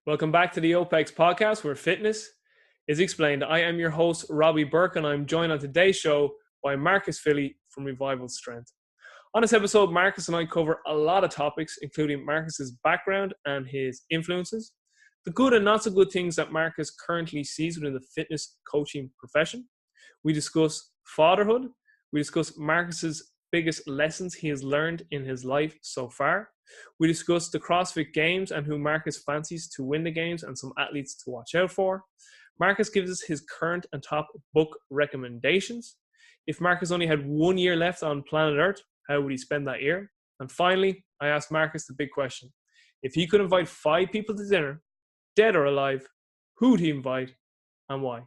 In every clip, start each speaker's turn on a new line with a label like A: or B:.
A: Welcome back to the OPEX Podcast, where fitness is explained. I am your host, Robbie Burke, and I'm joined on today's show by Marcus Philly from Revival Strength. On this episode, Marcus and I cover a lot of topics, including Marcus's background and his influences, the good and not so good things that Marcus currently sees within the fitness coaching profession. We discuss fatherhood. We discuss Marcus's biggest lessons he has learned in his life so far. We discuss the CrossFit Games and who Marcus fancies to win the games and some athletes to watch out for. Marcus gives us his current and top book recommendations. If Marcus only had 1 year left on planet Earth, how would he spend that year? And finally, I asked Marcus the big question. If he could invite 5 people to dinner, dead or alive, who would he invite and why?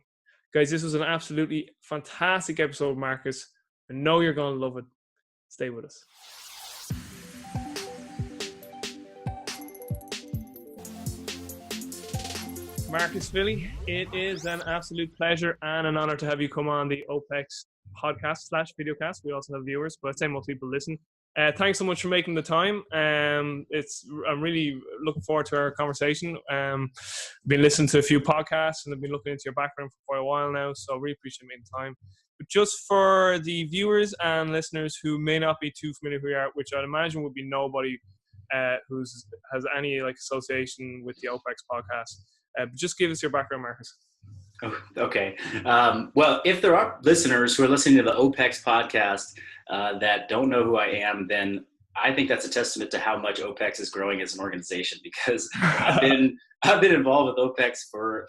A: Guys, this was an absolutely fantastic episode, Marcus. I know you're going to love it. Stay with us. Marcus Philly, it is an absolute pleasure and an honor to have you come on the OPEX podcast / videocast. We also have viewers, but I'd say most people listen. Thanks so much for making the time. I'm really looking forward to our conversation. I've been listening to a few podcasts and I've been looking into your background for quite a while now, so I really appreciate making time. But just for the viewers and listeners who may not be too familiar who you are, which I'd imagine would be nobody who has any association with the OPEX podcast. Just give us your background, Marcus.
B: Oh, okay. Well, if there are listeners who are listening to the OPEX podcast that don't know who I am, then I think that's a testament to how much OPEX is growing as an organization, because I've been involved with OPEX for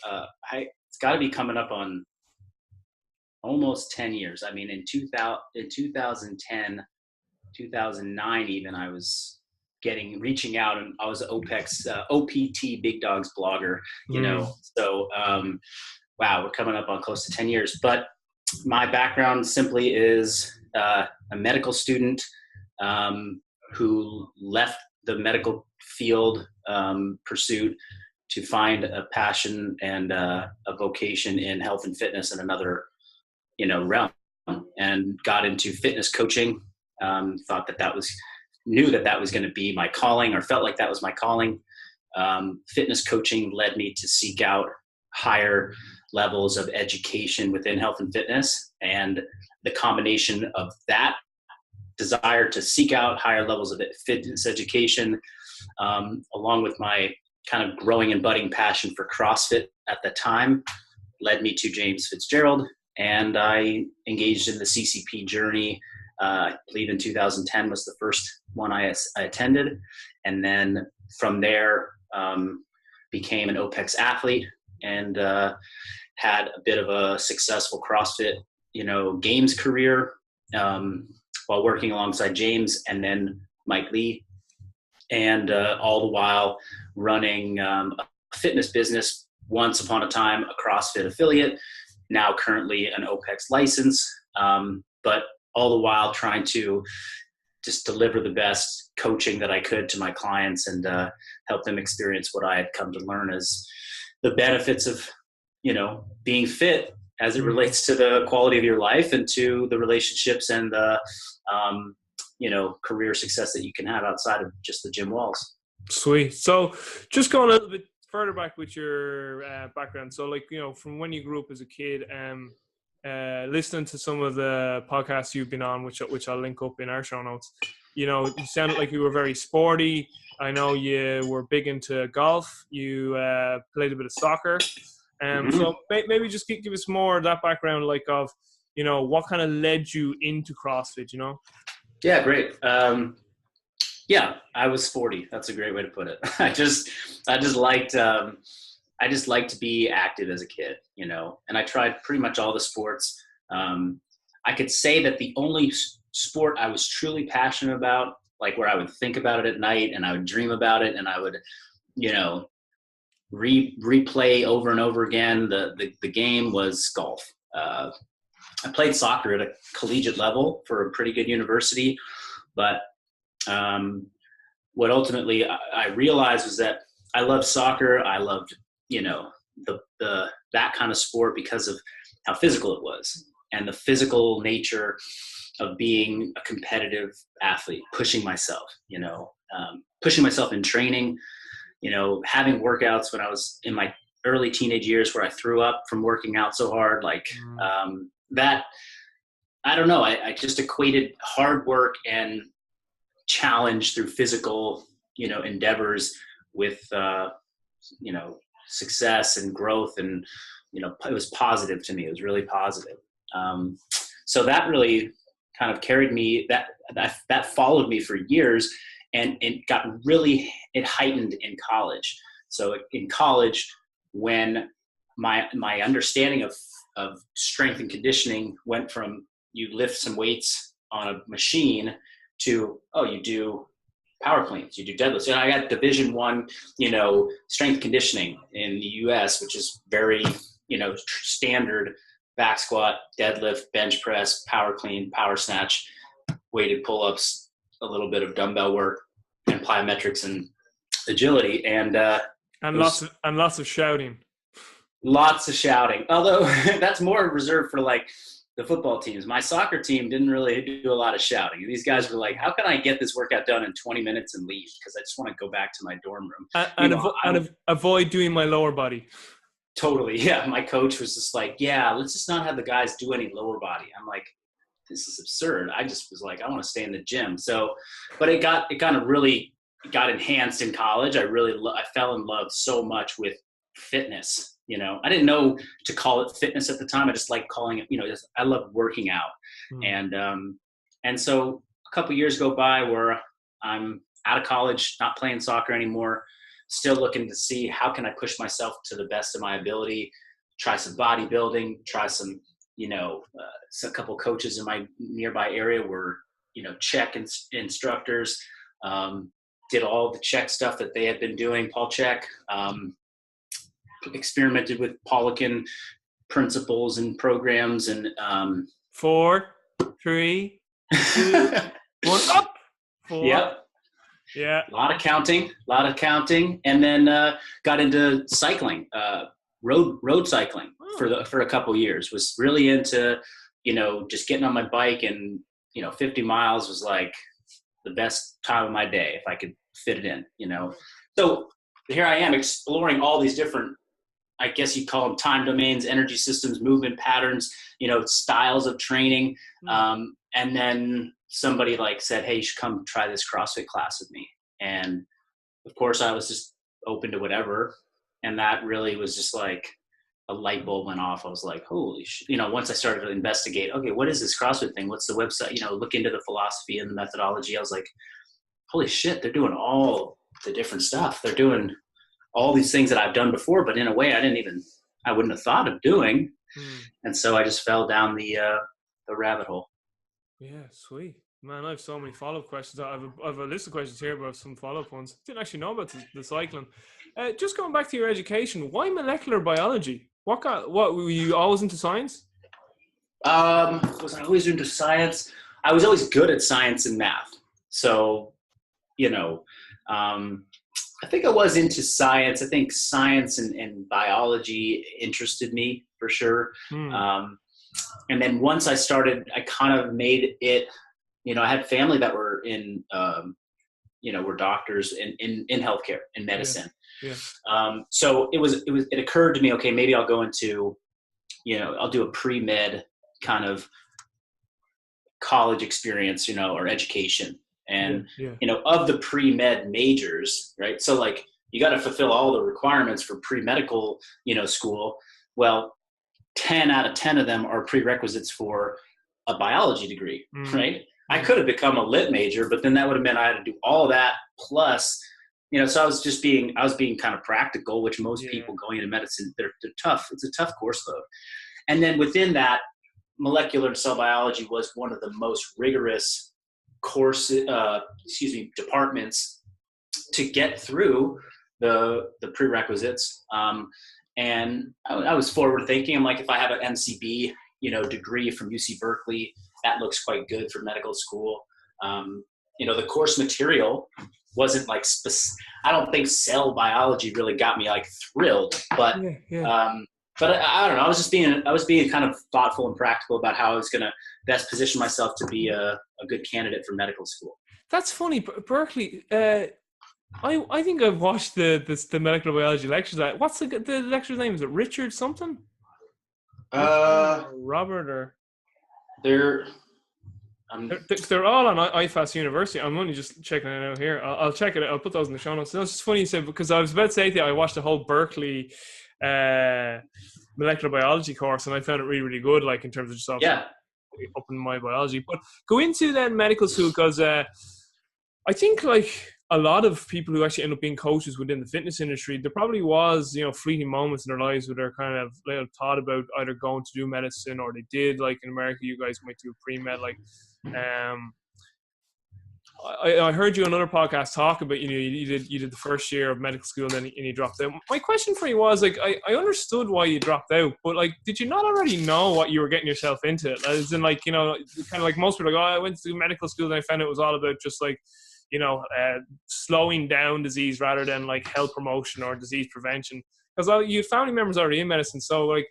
B: it's got to be coming up on almost 10 years. I mean, in 2010, 2009 even, I was reaching out, and I was an OPEX OPT Big Dogs blogger, so wow, we're coming up on close to 10 years. But my background simply is a medical student who left the medical field pursuit to find a passion and a vocation in health and fitness in another realm, and got into fitness coaching. Knew that was going to be my calling, or felt like that was my calling. Fitness coaching led me to seek out higher levels of education within health and fitness, and the combination of that desire to seek out higher levels of fitness education, along with my kind of growing and budding passion for CrossFit at the time, led me to James Fitzgerald, and I engaged in the CCP journey. I believe in 2010 was the first one I attended. And then from there, became an OPEX athlete, and had a bit of a successful CrossFit, games career, while working alongside James and then Mike Lee, and all the while running a fitness business, once upon a time a CrossFit affiliate, now currently an OPEX license, but all the while trying to just deliver the best coaching that I could to my clients, and help them experience what I had come to learn as the benefits of, being fit as it relates to the quality of your life and to the relationships and the, career success that you can have outside of just the gym walls.
A: Sweet. So just going a little bit further back with your background. So from when you grew up as a kid, listening to some of the podcasts you've been on, which I'll link up in our show notes, you sounded like you were very sporty. I know you were big into golf. You played a bit of soccer. So maybe just give us more of that background, of, what kind of led you into CrossFit,
B: Yeah, great. Yeah, I was sporty. That's a great way to put it. I just liked to be active as a kid, and I tried pretty much all the sports. I could say that the only sport I was truly passionate about, where I would think about it at night and I would dream about it and I would, replay over and over again the game, was golf. I played soccer at a collegiate level for a pretty good university, but what ultimately I realized was that I loved soccer. I loved, that kind of sport because of how physical it was, and the physical nature of being a competitive athlete, pushing myself in training, having workouts when I was in my early teenage years where I threw up from working out so hard, that, I don't know. I just equated hard work and challenge through physical, endeavors with, success and growth. And, it was positive to me. It was really positive. So that really kind of carried me, that followed me for years, and it heightened in college. So in college, when my understanding of strength and conditioning went from you lift some weights on a machine to, you do power cleans, you do deadlifts. And I got Division I, strength conditioning in the US, which is very, standard back squat, deadlift, bench press, power clean, power snatch, weighted pull-ups, a little bit of dumbbell work, and plyometrics and agility. And
A: lots of shouting.
B: Lots of shouting. Although that's more reserved for like the football teams. My soccer team didn't really do a lot of shouting. These guys were like, how can I get this workout done in 20 minutes and leave? Because I just want to go back to my dorm room.
A: And avoid doing my lower body.
B: Totally. Yeah. My coach was just like, yeah, let's just not have the guys do any lower body. I'm like, this is absurd. I just was like, I want to stay in the gym. So, but it kind of really got enhanced in college. I fell in love so much with fitness. I didn't know to call it fitness at the time. I just liked calling it, I love working out. And so a couple of years go by where I'm out of college, not playing soccer anymore, still looking to see how can I push myself to the best of my ability, try some bodybuilding, try some, a couple coaches in my nearby area were, Czech instructors, did all the Czech stuff that they had been doing, Paul Czech, experimented with Polican principles and programs, and
A: 4, 3, 2, 1, up. 4. Yep. Yeah.
B: A lot of counting, and then got into cycling, road cycling for a couple of years. Was really into, just getting on my bike, and 50 miles was like the best time of my day if I could fit it in. So here I am exploring all these different, I guess you'd call them time domains, energy systems, movement patterns, styles of training. And then somebody said, hey, you should come try this CrossFit class with me. And of course I was just open to whatever. And that really was just like a light bulb went off. I was like, holy shit. Once I started to investigate, okay, what is this CrossFit thing? What's the website? Look into the philosophy and the methodology. I was like, holy shit, they're doing all the different stuff. They're doing all these things that I've done before, but in a way I wouldn't have thought of doing. And so I just fell down the rabbit hole.
A: Yeah, sweet. Man, I have so many follow-up questions. I have a list of questions here, but I have some follow-up ones. Didn't actually know about the cycling. Just going back to your education, why molecular biology? What were you always into science?
B: Was I always into science? I was always good at science and math. So, I think I was into science. I think science and biology interested me for sure. And then once I started, I kind of made it, I had family that were in, were doctors in healthcare, in medicine. Yeah. So it occurred to me, okay, maybe I'll go into, I'll do a pre-med kind of college experience, or education. And, of the pre-med majors, right? So you got to fulfill all the requirements for pre-medical, school. Well, 10 out of 10 of them are prerequisites for a biology degree, right? I could have become a lit major, but then that would have meant I had to do all that plus, so I was being kind of practical, which most people going into medicine, they're tough. It's a tough course load. And then within that, molecular cell biology was one of the most rigorous departments to get through the prerequisites. And I was forward thinking. I'm like, if I have an MCB, degree from UC Berkeley, that looks quite good for medical school. The course material wasn't I don't think cell biology really got me thrilled, but but I don't know. I was being kind of thoughtful and practical about how I was going to best position myself to be a good candidate for medical school.
A: That's funny. Berkeley, I think I've watched the medical biology lectures. What's the lecture's name? Is it Richard something? Robert or
B: They're
A: they're all on IFAS University. I'm only just checking it out here. I'll check it out. I'll put those in the show notes. It's just funny you said, because I was about to say to you, I watched the whole Berkeley molecular biology course, and I found it really, really good, like in terms of just up in my biology. But go into then medical school, because I think like a lot of people who actually end up being coaches within the fitness industry, there probably was, fleeting moments in their lives where they're kind of thought about either going to do medicine, or they did, like in America, you guys might do pre-med. Like, I heard you on another podcast talk about, you did the first year of medical school, and you dropped out. My question for you was, like, I understood why you dropped out, but like, did you not already know what you were getting yourself into? As in, like, kind of like most people are like, I went to medical school and I found it was all about just like, slowing down disease rather than like health promotion or disease prevention. Because you had family members already in medicine, so like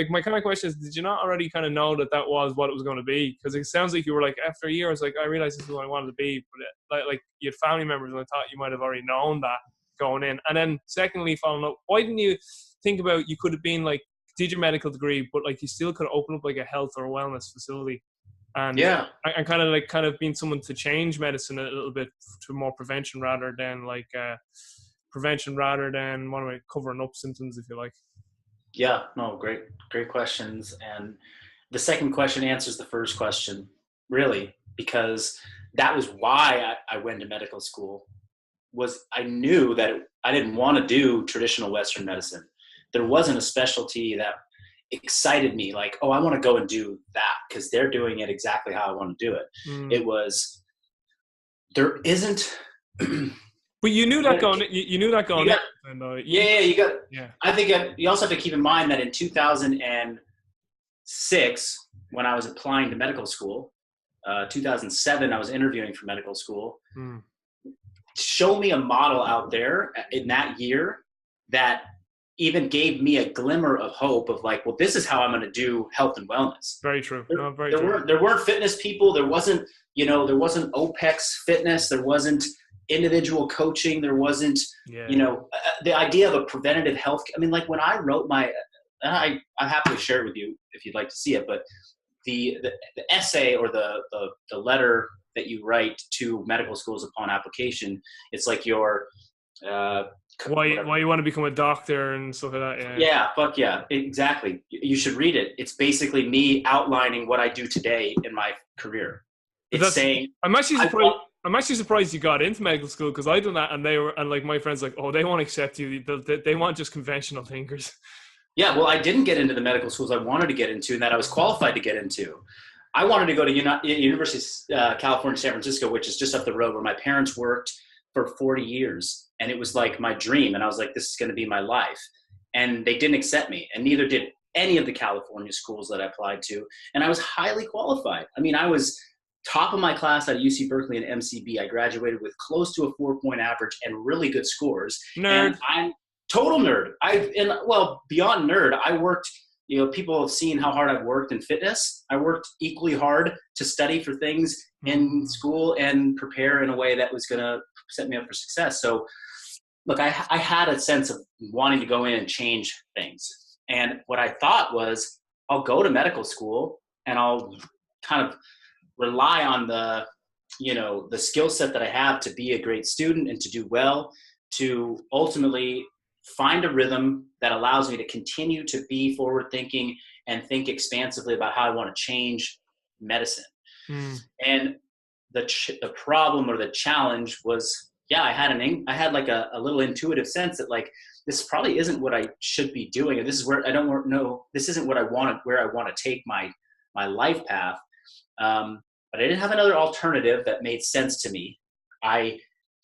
A: my kind of question is, did you not already kind of know that was what it was going to be? Because it sounds like you were like, after a year, I was like, I realized this is what I wanted to be. But like you had family members, and I thought you might have already known that going in. And then secondly, following up, why didn't you think about, you could have been like, did your medical degree, but like you still could open up like a health or wellness facility? And kind of being someone to change medicine a little bit to more prevention rather than covering up symptoms, if you like.
B: Yeah, no, great questions. And the second question answers the first question, really, because that was why I went to medical school. Was I knew that I didn't want to do traditional Western medicine. There wasn't a specialty that excited me, like, oh, I want to go and do that because they're doing it exactly how I want to do it. It was, there isn't.
A: But you knew that going. You knew that going.
B: You got. Yeah. I think you also have to keep in mind that in 2006, when I was applying to medical school, 2007, I was interviewing for medical school. Show me a model out there in that year that even gave me a glimmer of hope of like, well, this is how I'm going to do health and wellness.
A: Very true.
B: There weren't fitness people. There wasn't OPEX fitness. There wasn't individual coaching. There wasn't, the idea of a preventative health. I mean, like when I wrote I happily share it with you if you'd like to see it, but the essay or the letter that you write to medical schools upon application, it's like your,
A: why you want to become a doctor and stuff like that.
B: Yeah, fuck yeah, exactly. You should read it. It's basically me outlining what I do today in my career. It's saying,
A: I'm actually surprised you got into medical school, because I done that, and like my friends like, oh, they won't accept you. They want just conventional thinkers.
B: Yeah, well, I didn't get into the medical schools I wanted to get into and that I was qualified to get into. I wanted to go to University of California, San Francisco, which is just up the road, where my parents worked for 40 years. And it was like my dream. And I was like, this is going to be my life. And they didn't accept me. And neither did any of the California schools that I applied to. And I was highly qualified. I mean, I was top of my class at UC Berkeley and MCB. I graduated with close to a 4-point average and really good scores.
A: Nerd.
B: And I'm total nerd. Beyond nerd, I worked, people have seen how hard I've worked in fitness. I worked equally hard to study for things in school and prepare in a way that was going to set me up for success. So look, I had a sense of wanting to go in and change things. And what I thought was, I'll go to medical school and I'll kind of rely on the skill set that I have to be a great student and to do well, to ultimately find a rhythm that allows me to continue to be forward thinking and think expansively about how I want to change medicine. And the problem or the challenge was, I had like a little intuitive sense that like, this probably isn't what I should be doing. And this is where this isn't what I want, where I want to take my life path. But I didn't have another alternative that made sense to me. I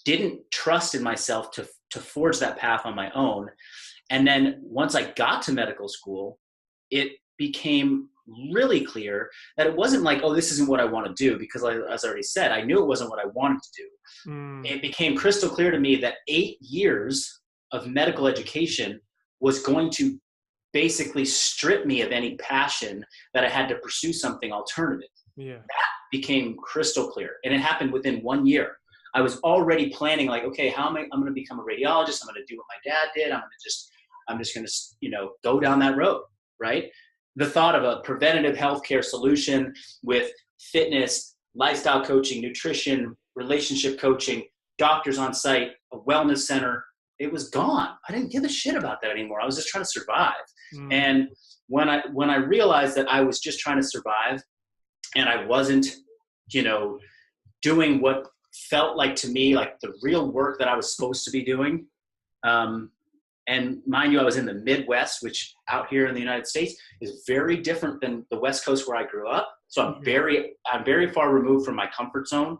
B: didn't trust in myself to forge that path on my own. And then once I got to medical school, it became really clear that it wasn't like, oh, this isn't what I want to do, because as I already said, I knew it wasn't what I wanted to do. It became crystal clear to me that 8 years of medical education was going to basically strip me of any passion that I had to pursue something alternative.
A: Yeah.
B: That became crystal clear. And it happened within 1 year. I was already planning like, okay, I'm going to become a radiologist. I'm going to do what my dad did. I'm just going to, go down that road. Right. The thought of a preventative healthcare solution with fitness, lifestyle coaching, nutrition, relationship coaching, doctors on site, a wellness center, it was gone. I didn't give a shit about that anymore. I was just trying to survive. And when I realized that I was just trying to survive and I wasn't, doing what felt like to me, like the real work that I was supposed to be doing. And mind you, I was in the Midwest, which out here in the United States is very different than the West Coast where I grew up. So I'm very far removed from my comfort zone.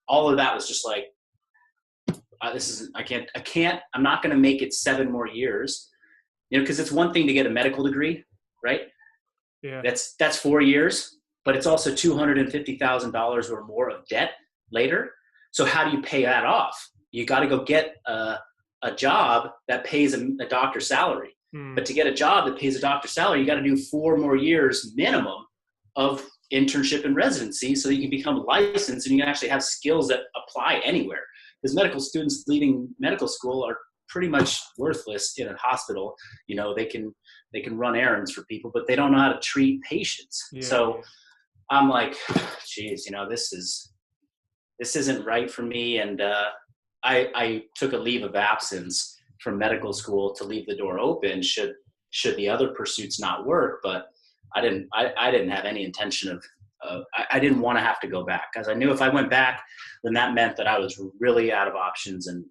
B: All of that was just like, I'm not going to make it 7 more years, because it's one thing to get a medical degree, right?
A: Yeah.
B: That's 4 years, but it's also $250,000 or more of debt later. So how do you pay that off? You got to go get a job that pays a doctor's salary. But to get a job that pays a doctor's salary, you got to do 4 more years minimum of internship and residency so that you can become licensed and you can actually have skills that apply anywhere. Because medical students leaving medical school are pretty much worthless in a hospital. They can run errands for people, but they don't know how to treat patients. Yeah. So I'm like, geez, this isn't right for me. And I took a leave of absence from medical school to leave the door open should the other pursuits not work. But I didn't have any intention of I didn't want to have to go back, because I knew if I went back, then that meant that I was really out of options, and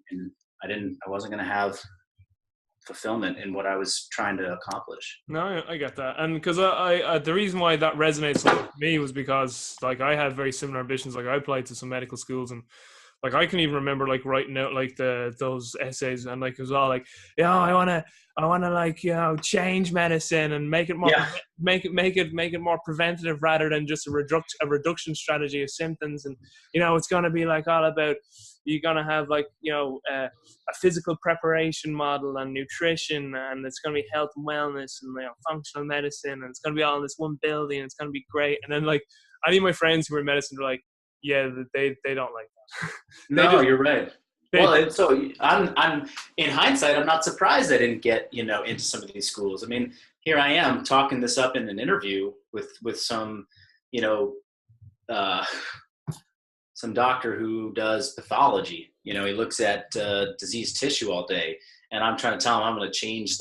B: I wasn't going to have fulfillment in what I was trying to accomplish.
A: No, I get that. And because I the reason why that resonates with me was because like I had very similar ambitions. Like I applied to some medical schools, and like I can even remember like writing out like those essays, and like it was all like, I want to like, change medicine and make it more make it more preventative rather than just a reduction strategy of symptoms. And it's going to be like all about, you're going to have like a physical preparation model and nutrition, and it's going to be health and wellness and functional medicine, and it's going to be all in this one building, and it's going to be great. And then like any of my friends who were in medicine were like, yeah, they don't like that.
B: No, you're right. Well, so I'm in hindsight, I'm not surprised I didn't get into some of these schools. I mean, here I am talking this up in an interview with some some doctor who does pathology. He looks at diseased tissue all day, and I'm trying to tell him I'm going to change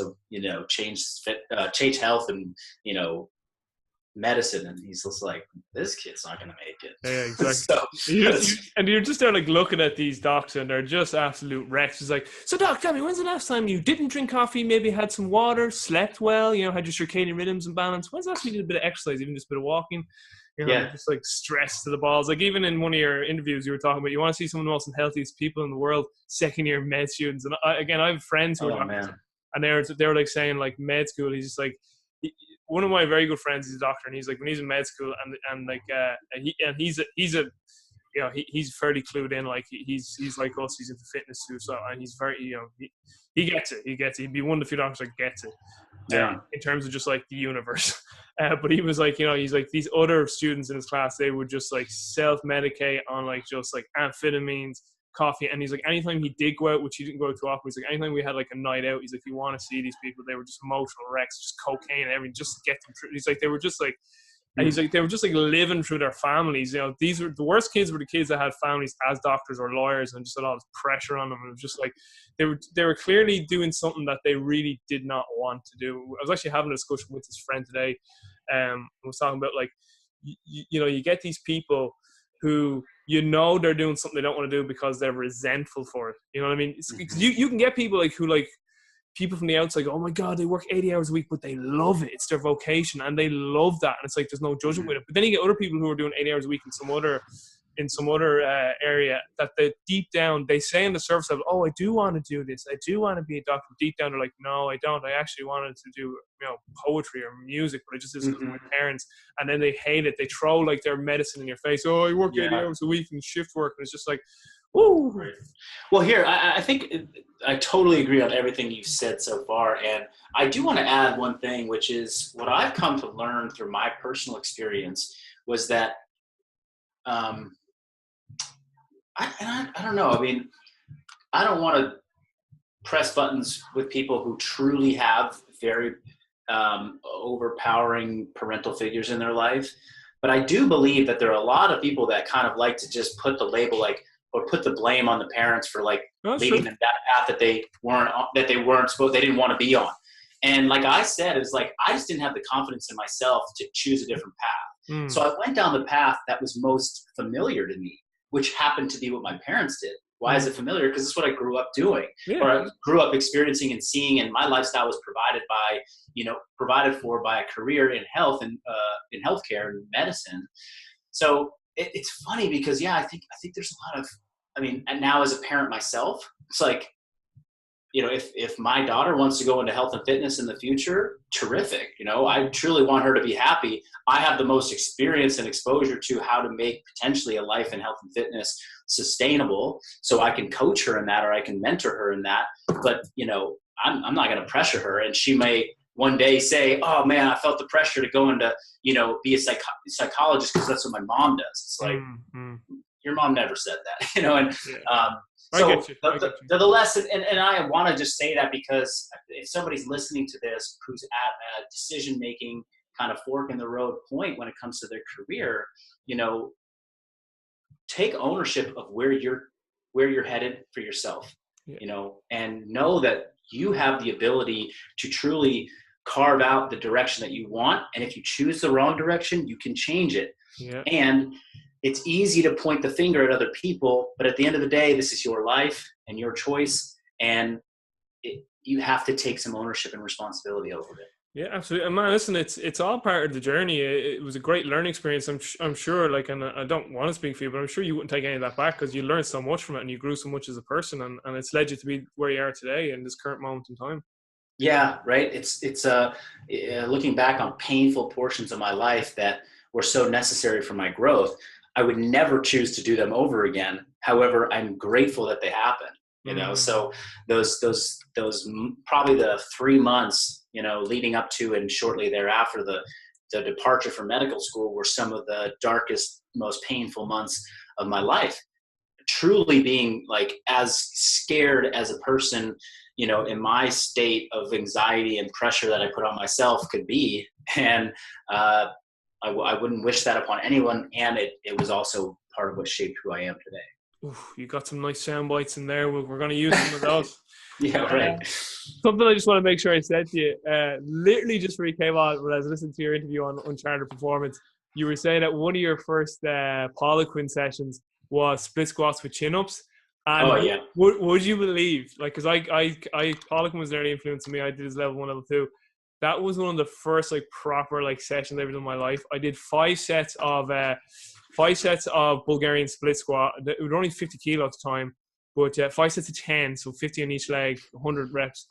B: change health and medicine, and he's just like, this kid's not going to make it.
A: Yeah, exactly. You're just there like looking at these docs, and they're just absolute wrecks. It's like, so doc, tell me, when's the last time you didn't drink coffee, maybe had some water, slept well, had your circadian rhythms in balance? When's the last time you did a bit of exercise, even just a bit of walking? Just like stressed to the balls. Like even in one of your interviews, you were talking about you want to see some of the most healthiest people in the world, second-year med students. And I have friends who are doctors, and they were like saying like med school. He's just like, one of my very good friends is a doctor, and he's like, when he's in med school he's fairly clued in. Like he's like us, he's into fitness too. So, and he's very, he gets it. He'd be one of the few doctors that gets it. In terms of just like the universe. But he was like, he's like, these other students in his class, they would just like self-medicate on like just like amphetamines, coffee. And he's like, anytime he did go out, which he didn't go out too often, he's like, anytime we had like a night out, he's like, you want to see these people, they were just emotional wrecks, just cocaine and everything, just to get them through. He's like, they were just like, and he's like, they were just like living through their families. These were the worst kids, were the kids that had families as doctors or lawyers, and just a lot of pressure on them. And it was just like, they were clearly doing something that they really did not want to do. I was actually having a discussion with this friend today. I was talking about like, you get these people who, they're doing something they don't want to do because they're resentful for it. You know what I mean? Because you can get people like who like, people from the outside go, oh my God, they work 80 hours a week, but they love it. It's their vocation and they love that. And it's like, there's no judgment with it. But then you get other people who are doing 80 hours a week in some other area that they deep down, they say on the surface of, oh, I do want to do this. I do want to be a doctor. Deep down, they're like, no, I don't. I actually wanted to do, poetry or music, but it just isn't for my parents. And then they hate it. They throw like their medicine in your face. Oh, I work 80 hours a week and shift work. And it's just like, ooh.
B: Right. Well, here, I think I totally agree on everything you've said so far. And I do want to add one thing, which is what I've come to learn through my personal experience was that I don't know. I mean, I don't want to press buttons with people who truly have very overpowering parental figures in their life. But I do believe that there are a lot of people that kind of like to just put the label or put the blame on the parents for leading them down a path that they weren't supposed, they didn't want to be on. And like I said, it's like, I just didn't have the confidence in myself to choose a different path. So I went down the path that was most familiar to me, which happened to be what my parents did. Why is it familiar? Because it's what I grew up doing, or I grew up experiencing and seeing, and my lifestyle was provided for by a career in health and in healthcare and medicine. So it's funny because I think there's a lot of, and now as a parent myself, it's like, if my daughter wants to go into health and fitness in the future, terrific. I truly want her to be happy. I have the most experience and exposure to how to make potentially a life in health and fitness sustainable. So I can coach her in that, or I can mentor her in that. But, I'm not going to pressure her. And she may one day say, oh man, I felt the pressure to go into, be a psychologist because that's what my mom does. It's like, your mom never said that, so the lesson, and I want to just say that because if somebody's listening to this who's at a decision-making kind of fork in the road point when it comes to their career, take ownership of where you're headed for yourself, and know that you have the ability to truly carve out the direction that you want. And if you choose the wrong direction, you can change it. And it's easy to point the finger at other people, but at the end of the day, this is your life and your choice, and you have to take some ownership and responsibility over it.
A: Yeah, absolutely. And man, listen, it's all part of the journey. It was a great learning experience. I'm sure, and I don't want to speak for you, but I'm sure you wouldn't take any of that back because you learned so much from it and you grew so much as a person, and it's led you to be where you are today in this current moment in time.
B: Yeah, right. It's looking back on painful portions of my life that were so necessary for my growth. I would never choose to do them over again. However, I'm grateful that they happened, so those probably the 3 months, leading up to and shortly thereafter the departure from medical school were some of the darkest, most painful months of my life. Truly being as scared as a person, in my state of anxiety and pressure that I put on myself could be. And, I wouldn't wish that upon anyone, and it was also part of what shaped who I am today.
A: Ooh, you got some nice sound bites in there. We're going to use some of those.
B: Yeah, right.
A: Something I just want to make sure I said to you, literally just before you came on, when I was listening to your interview on Uncharted Performance, you were saying that one of your first Poliquin sessions was split squats with chin-ups. And would you believe, because Poliquin was an early influence on me. I did his level 1, level 2. That was one of the first proper sessions I ever done in my life. I did 5 sets of Bulgarian split squat. It was only 50 kilo at the time, but 5 sets of 10, so 50 on each leg, 100 reps,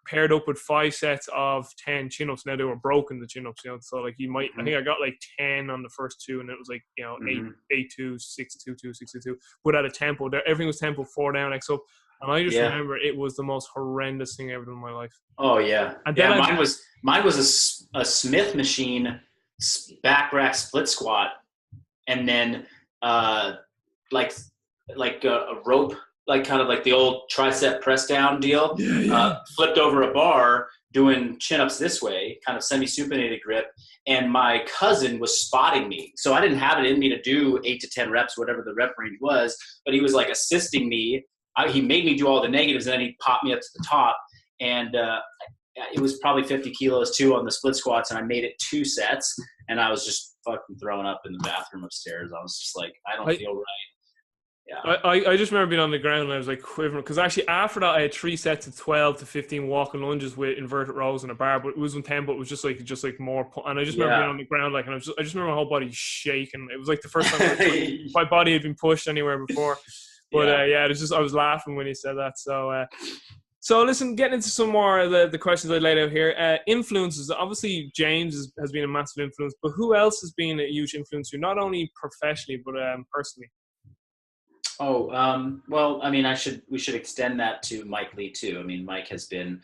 A: paired up with 5 sets of 10 chin-ups. Now they were broken, the chin-ups, so I think I got 10 on the first 2, and it was 8-2, 6-2-2, 6-2, but at a tempo. Everything was tempo, 4 down, X up. And I just remember it was the most horrendous thing I ever done in my life.
B: Oh yeah. And then mine was a Smith machine back rack split squat, and then a rope, kind of like the old tricep press down deal, flipped over a bar doing chin-ups this way, kind of semi-supinated grip. And my cousin was spotting me. So I didn't have it in me to do 8 to 10 reps, whatever the rep range was, but he was assisting me. He made me do all the negatives, and then he popped me up to the top. And it was probably 50 kilos too on the split squats, and I made it 2 sets, and I was just fucking throwing up in the bathroom upstairs. I was just I don't feel right. Yeah.
A: I just remember being on the ground and I was quivering, because actually after that I had 3 sets of 12 to 15 walking lunges with inverted rows and a bar, but it wasn't 10, but it was just more. And I just remember being on the ground and I just remember my whole body shaking. It was the first time my body had been pushed anywhere before. But it was just, I was laughing when he said that. So listen, getting into some more of the questions I laid out here. Influences, obviously James has been a massive influence, but who else has been a huge influence to you, not only professionally, but personally?
B: Oh, well, we should extend that to Mike Lee too. Mike has been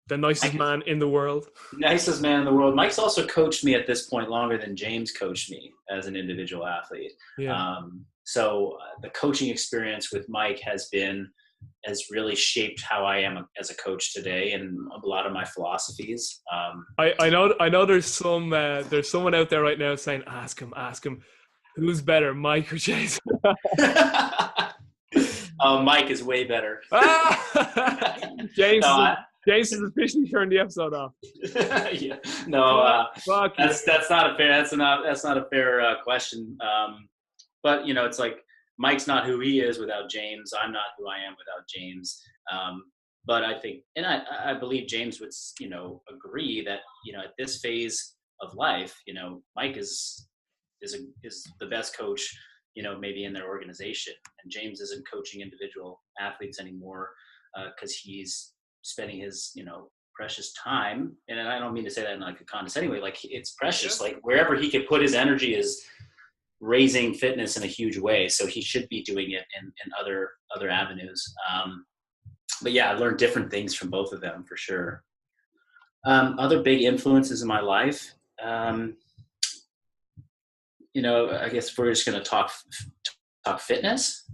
A: The nicest man in the world.
B: Nicest man in the world. Mike's also coached me at this point longer than James coached me as an individual athlete.
A: Yeah.
B: So the coaching experience with Mike has really shaped how I am as a coach today, and a lot of my philosophies.
A: I know there's someone out there right now saying, ask him, who's better, Mike or Jason?
B: Mike is way better.
A: James is officially turned the episode off.
B: Yeah. No,
A: Fuck
B: that's not a fair question. But it's like Mike's not who he is without James. I'm not who I am without James. But I think, and I believe James would, agree that, at this phase of life, Mike is the best coach, maybe in their organization. And James isn't coaching individual athletes anymore because he's spending his, precious time. And I don't mean to say that in like a condescending way, like it's precious, like wherever he could put his energy is raising fitness in a huge way. So he should be doing it in other avenues. But yeah, I learned different things from both of them for sure. Other big influences in my life, I guess if we're just going to talk fitness.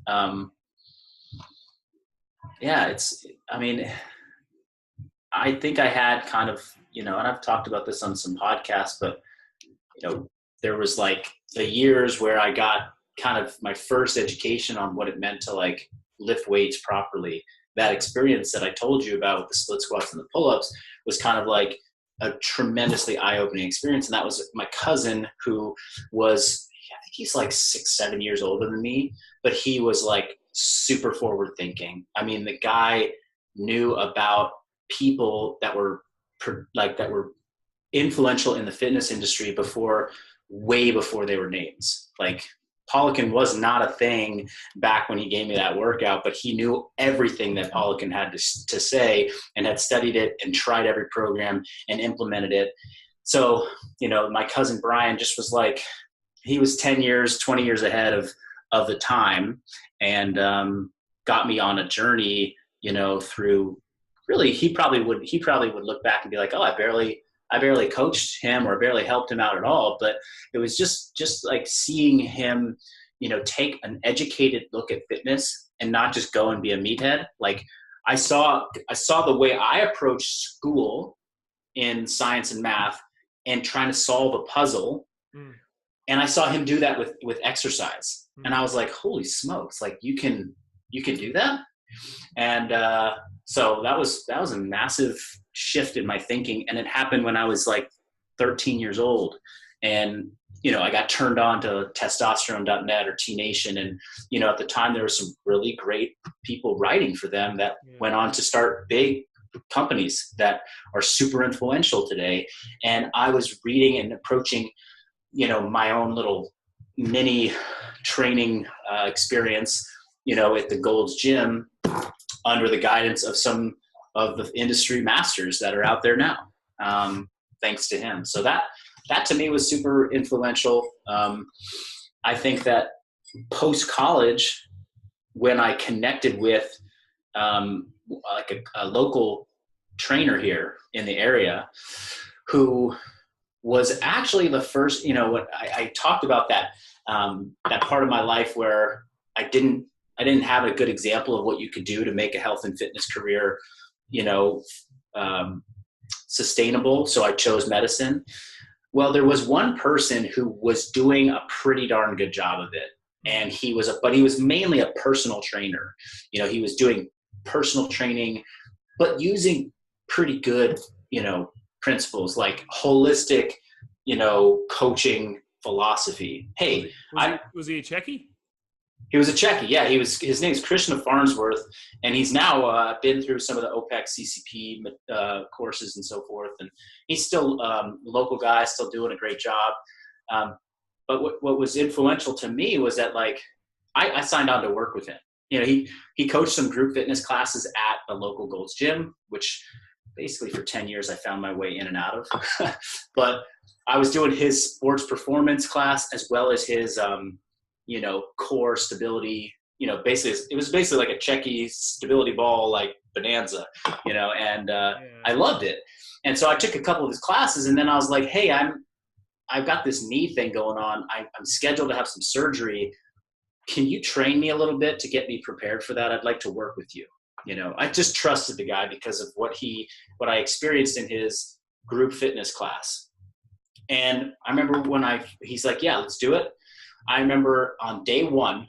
B: I think I had kind of, and I've talked about this on some podcasts, but, there was like the years where I got kind of my first education on what it meant to like lift weights properly. That experience that I told you about with the split squats and the pull-ups was kind of like a tremendously eye-opening experience. And that was my cousin who was, I think he's like 6-7 years older than me, but he was like super forward thinking. I mean, the guy knew about people that were influential in the fitness industry way before they were names. Like Poliquin was not a thing back when he gave me that workout, but he knew everything that Poliquin had to say and had studied it and tried every program and implemented it. So, my cousin Brian just was like, he was 10 years, 20 years ahead of the time, and got me on a journey, through really, he probably would look back and be like, oh, I barely coached him or barely helped him out at all. But it was just like seeing him, take an educated look at fitness and not just go and be a meathead. Like I saw the way I approached school in science and math and trying to solve a puzzle. And I saw him do that with exercise. And I was like, holy smokes, like you can do that. And so that was a massive shift in my thinking. And it happened when I was like 13 years old. And, I got turned on to testosterone.net or T Nation. And, at the time there were some really great people writing for them that went on to start big companies that are super influential today. And I was reading and approaching, my own little mini training experience, at the Gold's Gym under the guidance of some of the industry masters that are out there now, thanks to him. So that to me was super influential. I think that post-college, when I connected with like a local trainer here in the area who was actually the first, what I talked about that part of my life where I didn't have a good example of what you could do to make a health and fitness career, sustainable. So I chose medicine. Well, there was one person who was doing a pretty darn good job of it. And he was mainly a personal trainer. He was doing personal training, but using pretty good, principles like holistic, coaching philosophy. Hey,
A: was he a Czechie?
B: He was a Czechie. Yeah, his name's Krishna Farnsworth, and he's now been through some of the OPEX CCP courses and so forth. And he's still a local guy, still doing a great job. But what was influential to me was that like I signed on to work with him. He coached some group fitness classes at a local Gold's Gym, which basically for 10 years I found my way in and out of. But I was doing his sports performance class as well as his core stability basically it was basically like a Checky stability ball, like bonanza, and I loved it. And so I took a couple of his classes, and then I was like, hey, I've got this knee thing going on. I'm scheduled to have some surgery. Can you train me a little bit to get me prepared for that? I'd like to work with you. I just trusted the guy because of what I experienced in his group fitness class. And I remember he's like, yeah, let's do it. I remember on day one,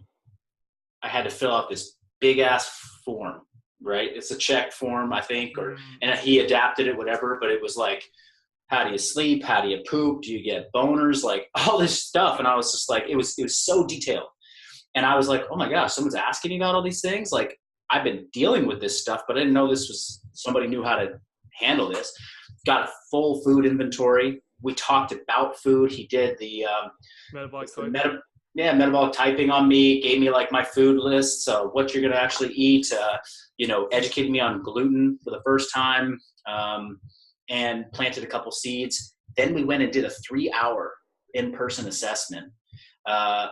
B: I had to fill out this big ass form, right? It's a check form, I think, and he adapted it, whatever, but it was like, how do you sleep? How do you poop? Do you get boners? Like all this stuff. And I was just like, it was so detailed. And I was like, oh my gosh, someone's asking me about all these things. Like I've been dealing with this stuff, but I didn't know somebody knew how to handle this. Got a full food inventory. We talked about food. He did the metabolic typing on me, gave me like my food list, so what you're going to actually eat, educated me on gluten for the first time, and planted a couple seeds. Then we went and did a 3-hour in-person assessment,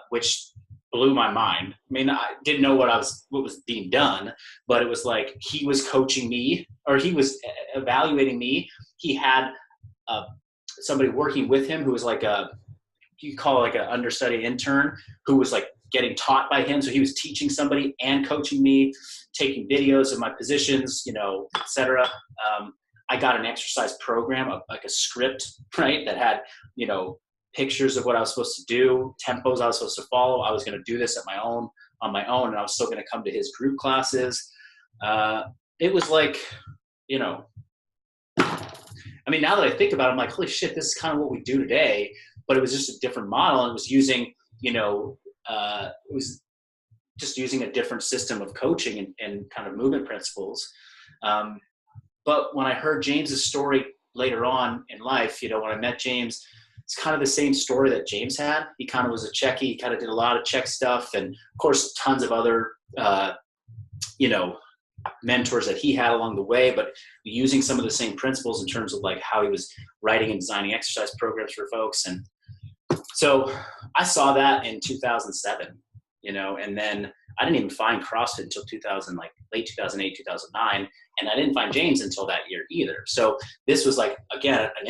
B: which blew my mind. I mean, I didn't know what was being done, but it was like he was coaching me, or he was evaluating me. He had somebody working with him who was like you call it like an understudy intern, who was like getting taught by him. So he was teaching somebody and coaching me, taking videos of my positions, et cetera. I got an exercise program, like a script, right, that had, pictures of what I was supposed to do, tempos I was supposed to follow. I was going to do this on my own, and I was still going to come to his group classes. It was like, I mean, now that I think about it, I'm like, holy shit, this is kind of what we do today, but it was just a different model, and it was using, it was just using a different system of coaching and kind of movement principles. But when I heard James's story later on in life, when I met James, it's kind of the same story that James had. He kind of was a Checky. He kind of did a lot of check stuff, and of course, tons of other, mentors that he had along the way, but using some of the same principles in terms of like how he was writing and designing exercise programs for folks. And so I saw that in 2007, and then I didn't even find CrossFit until late 2008, 2009. And I didn't find James until that year either. So this was like, again, an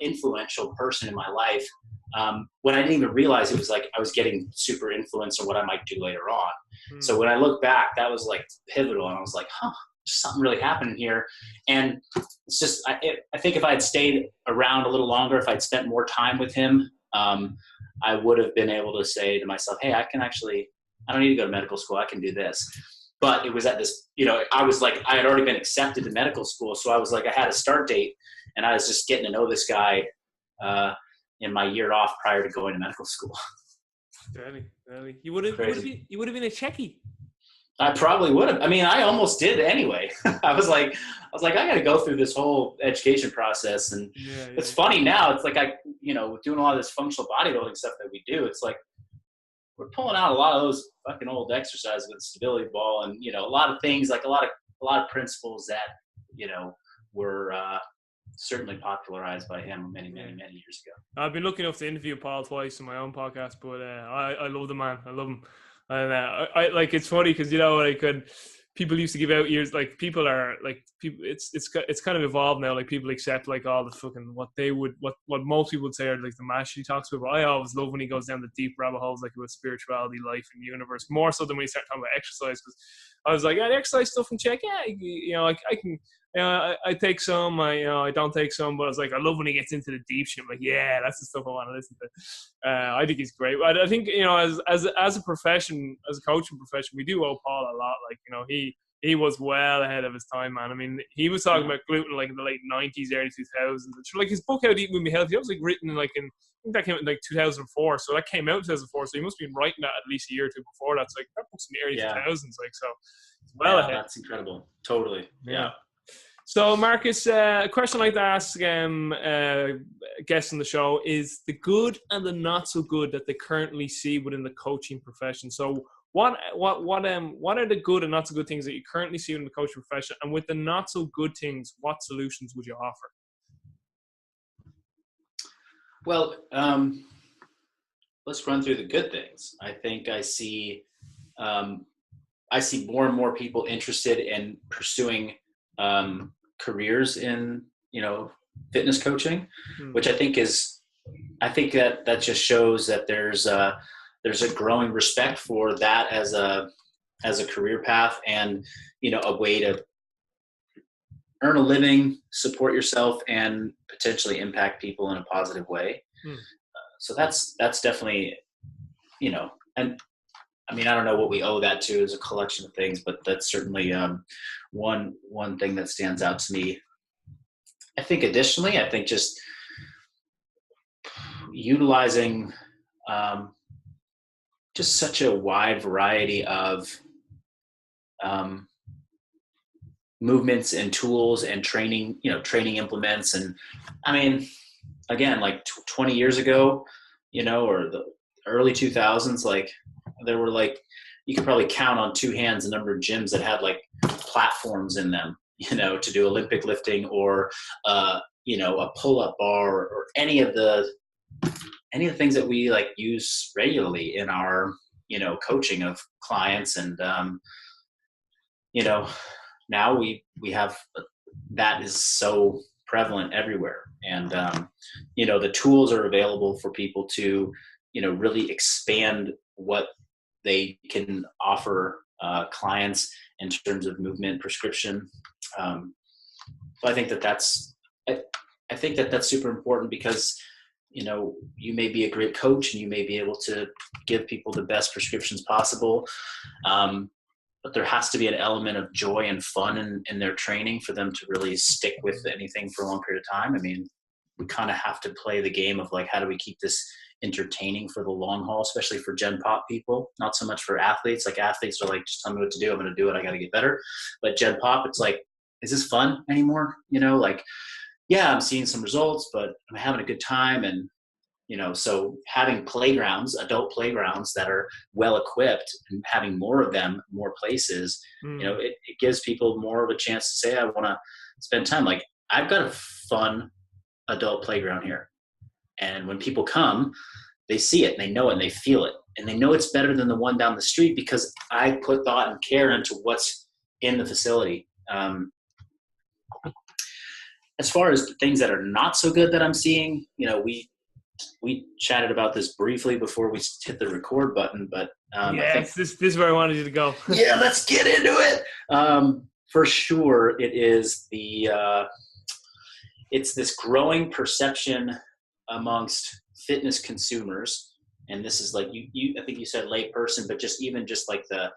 B: influential person in my life, when I didn't even realize it was like I was getting super influenced on what I might do later on. So when I look back, that was like pivotal, and I was like, there's something really happening here. And it's just, I think if I had stayed around a little longer, if I'd spent more time with him, I would have been able to say to myself, hey, I don't need to go to medical school. I can do this. But it was at this, I was like, I had already been accepted to medical school. So I was like, I had a start date, and I was just getting to know this guy in my year off prior to going to medical school.
A: Really. You would have been a Checky.
B: I probably would have. I mean, I almost did anyway. I was like, I got to go through this whole education process. And it's funny now. It's like doing a lot of this functional bodybuilding stuff that we do, it's like we're pulling out a lot of those fucking old exercises with the stability ball, and a lot of things, like a lot of principles that were certainly popularized by him many years ago.
A: I've been lucky enough to interview Paul twice in my own podcast, but I love the man. I love him. And I like, it's funny because people used to give out years, like people are like people. It's kind of evolved now. Like people accept like all the fucking what most people would say are like the mash he talks about. But I always love when he goes down the deep rabbit holes, like about spirituality, life, and the universe, more so than when he started talking about exercise. Because I was like, the exercise stuff in check. Yeah, I can. I take some. I don't take some. But I was like, I love when he gets into the deep shit. I'm like, yeah, that's the stuff I want to listen to. I think he's great. I think as a profession, as a coaching profession, we do owe Paul a lot. Like he was well ahead of his time, man. I mean, he was talking about gluten like in the late 90s, early 2000s. Like his book, How to Eat and Be Healthy, that was like written in I think that came out in like 2004. So that came out in 2004. So he must have been writing that at least a year or two before that. So like that book's in the early 2000s. Like, so it's well ahead.
B: That's incredible. Totally. Yeah.
A: So Marcus, a question I like to ask guests on the show is the good and the not so good that they currently see within the coaching profession. So what are the good and not so good things that you currently see in the coaching profession, and with the not so good things, what solutions would you offer?
B: Well, let's run through the good things. I think I see I see more and more people interested in pursuing careers in, fitness coaching, which I think that just shows that there's a growing respect for that as a career path, and, a way to earn a living, support yourself, and potentially impact people in a positive way. So that's definitely, and I mean, I don't know what we owe that to as a collection of things, but that's certainly one thing that stands out to me. I think additionally, just utilizing just such a wide variety of movements and tools and training implements. And I mean, again, like 20 years ago, or the early 2000s, like there were you could probably count on two hands the number of gyms that had platforms in them, to do Olympic lifting, or a pull-up bar, or any of the things that we use regularly in our, coaching of clients. And, now we have that is so prevalent everywhere. And, the tools are available for people to, really expand what they can offer clients in terms of movement prescription. So I think that's super important, because, you may be a great coach and you may be able to give people the best prescriptions possible. But there has to be an element of joy and fun in their training for them to really stick with anything for a long period of time. I mean, we kind of have to play the game of how do we keep this entertaining for the long haul, especially for Gen Pop people, not so much for athletes. Athletes are just tell me what to do. I'm going to do it. I got to get better. But Gen Pop, it's is this fun anymore? Yeah, I'm seeing some results, but I'm having a good time. And, so having playgrounds, adult playgrounds that are well equipped, and having more of them, more places, it gives people more of a chance to say, I want to spend time. I've got a fun adult playground here. And when people come, they see it, and they know it, and they feel it, and they know it's better than the one down the street, because I put thought and care into what's in the facility. As far as the things that are not so good that I'm seeing, we chatted about this briefly before we hit the record button, but
A: this is where I wanted you to go.
B: Yeah, let's get into it. For sure, it is it's this growing perception amongst fitness consumers, and this is you I think you said lay person, but just the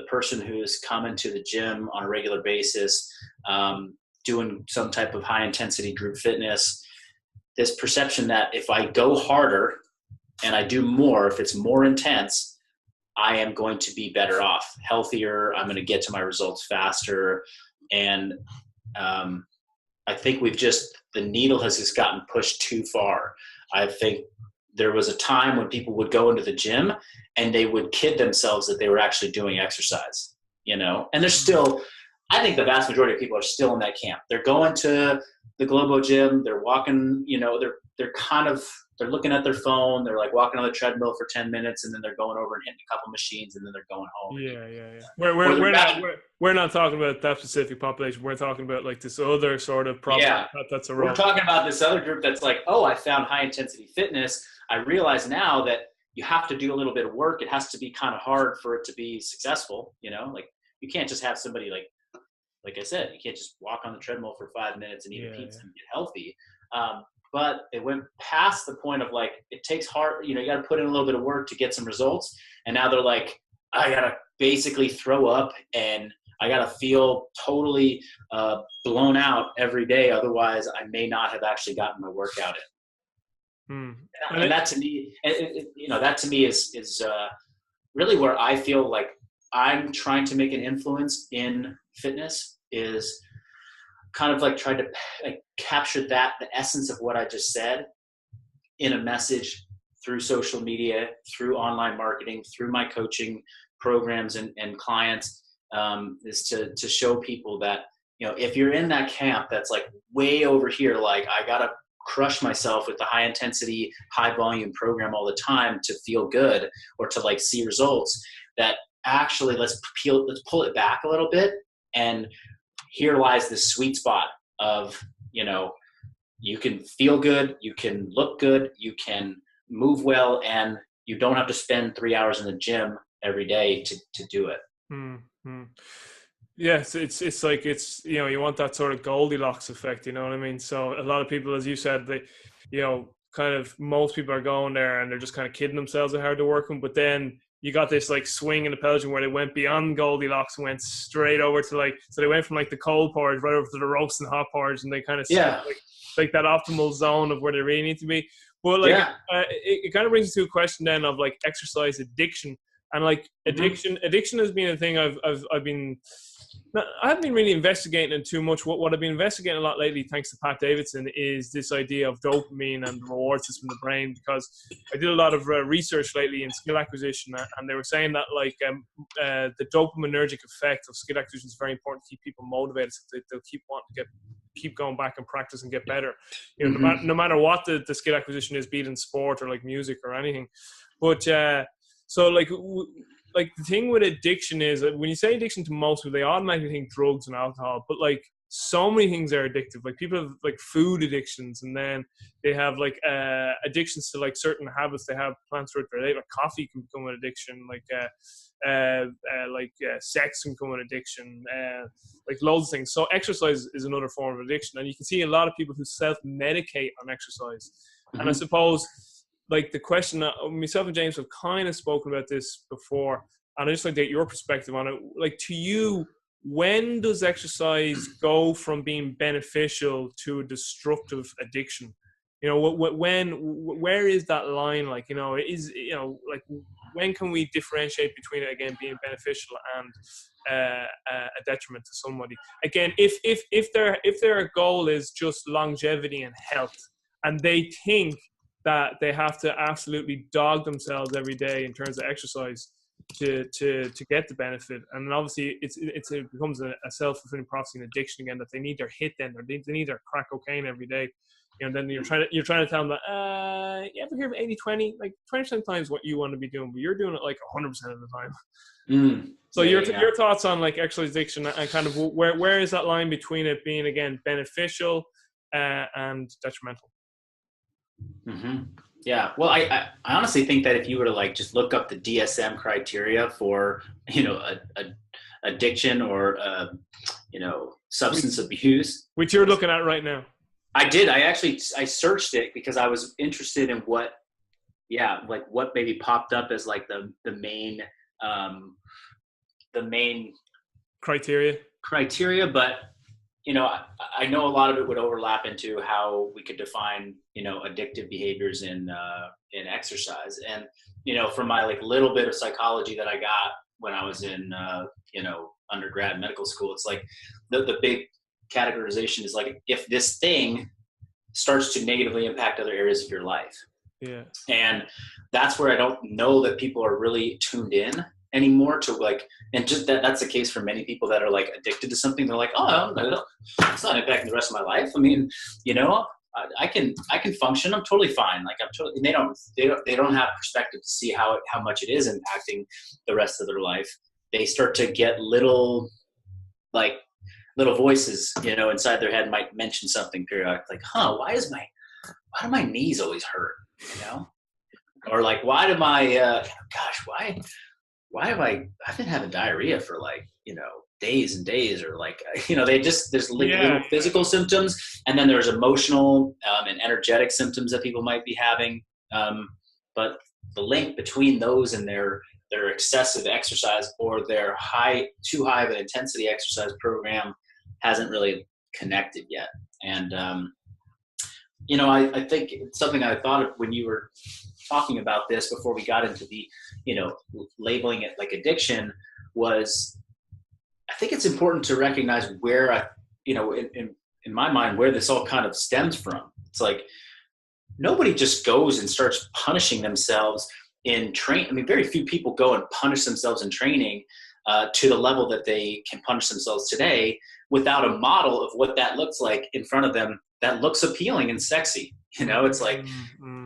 B: person who is coming to the gym on a regular basis, doing some type of high intensity group fitness, this perception that if I go harder and I do more, if it's more intense, I am going to be better off, healthier. I'm going to get to my results faster. And I think the needle has just gotten pushed too far. I think there was a time when people would go into the gym and they would kid themselves that they were actually doing exercise, and there's still, I think the vast majority of people are still in that camp. They're going to the Globo gym, they're walking, they're looking at their phone, they're walking on the treadmill for 10 minutes, and then they're going over and hitting a couple machines, and then they're going home.
A: Yeah. We're not talking about that specific population. We're talking about this other sort of problem.
B: Yeah.
A: That's a
B: We're talking about this other group that's I found high intensity fitness. I realize now that you have to do a little bit of work. It has to be kind of hard for it to be successful. You can't just have somebody like I said, you can't just walk on the treadmill for 5 minutes and eat a pizza and get healthy. But it went past the point of it takes hard, you got to put in a little bit of work to get some results. And now they're I got to basically throw up, and I got to feel totally blown out every day. Otherwise I may not have actually gotten my workout in. And that to me, that to me is really where I feel I'm trying to make an influence in fitness, is kind of try to capture the essence of what I just said in a message through social media, through online marketing, through my coaching programs and clients, is to show people that, if you're in that camp that's way over here, I got to crush myself with the high intensity, high volume program all the time to feel good or to see results, that actually, let's pull it back a little bit. And here lies the sweet spot of, you can feel good, you can look good, you can move well, and you don't have to spend 3 hours in the gym every day to do it.
A: Mm-hmm. Yes, it's like, you want that sort of Goldilocks effect, you know what I mean? So a lot of people, as you said, they, kind of, most people are going there and they're just kind of kidding themselves at how they're working, but then you got this like swing in the pendulum where they went beyond Goldilocks and went straight over to so they went from like the cold porridge right over to the roast and hot porridge, and they kind of like that optimal zone of where they really need to be. But like, it kind of brings you to a question then of like exercise addiction, and like addiction has been a thing I haven't been really investigating it too much. What I've been investigating a lot lately, thanks to Pat Davidson, is this idea of dopamine and the reward system in the brain, because I did a lot of research lately in skill acquisition, and they were saying that like the dopaminergic effect of skill acquisition is very important to keep people motivated, so they'll keep wanting to keep going back and practice and get better. No matter what the skill acquisition is, be it in sport or like music or anything. But so like the thing with addiction is that when you say addiction to most people, they automatically think drugs and alcohol, but like so many things are addictive. Like people have like food addictions, and then they have like addictions to like certain habits they have planned throughout their day. Like coffee can become an addiction, like sex can become an addiction, like loads of things. So exercise is another form of addiction, and you can see a lot of people who self-medicate on exercise. And I suppose, like the question that myself and James have kind of spoken about this before, and I just like to get your perspective on it. Like, to you, when does exercise go from being beneficial to a destructive addiction? Where is that line? Like, like when can we differentiate between it again being beneficial and a detriment to somebody? Again, if their goal is just longevity and health, and they think that they have to absolutely dog themselves every day in terms of exercise to get the benefit, and obviously it becomes a self-fulfilling prophecy and addiction again, that they need their hit then, or they need their crack cocaine every day. Then you're trying to tell them that you ever hear of 80-20? Like 20% of the time is what you want to be doing, but you're doing it like 100% of the time. So your thoughts on like exercise addiction, and kind of where is that line between it being again beneficial and detrimental?
B: Yeah. Well, I honestly think that if you were to like just look up the DSM criteria for, addiction or, substance abuse.
A: Which you're looking at right now.
B: I did. I searched it because I was interested in what maybe popped up as like the main criteria. But, I know a lot of it would overlap into how we could define, addictive behaviors in exercise. And, from my like little bit of psychology that I got when I was in, undergrad medical school, it's like the big categorization is like, if this thing starts to negatively impact other areas of your life.
A: Yeah. And
B: that's where I don't know that people are really tuned in anymore to like, and just that's the case for many people that are like addicted to something. They're like, oh, no, it's not impacting the rest of my life. I mean, I can function. I'm totally fine. Like they don't have perspective to see how much it is impacting the rest of their life. They start to get little voices, inside their head might mention something periodically, like, why do my knees always hurt? Or like, why do my, why have I've been having diarrhea for like, days and days, or like, there's little physical symptoms, and then there's emotional and energetic symptoms that people might be having. But the link between those and their excessive exercise or their too high of an intensity exercise program hasn't really connected yet. And, I think it's something I thought of when you were talking about this before we got into the, labeling it like addiction, was I think it's important to recognize where in my mind, where this all kind of stems from. It's like, nobody just goes and starts punishing themselves in training. I mean, very few people go and punish themselves in training to the level that they can punish themselves today without a model of what that looks like in front of them that looks appealing and sexy. It's like,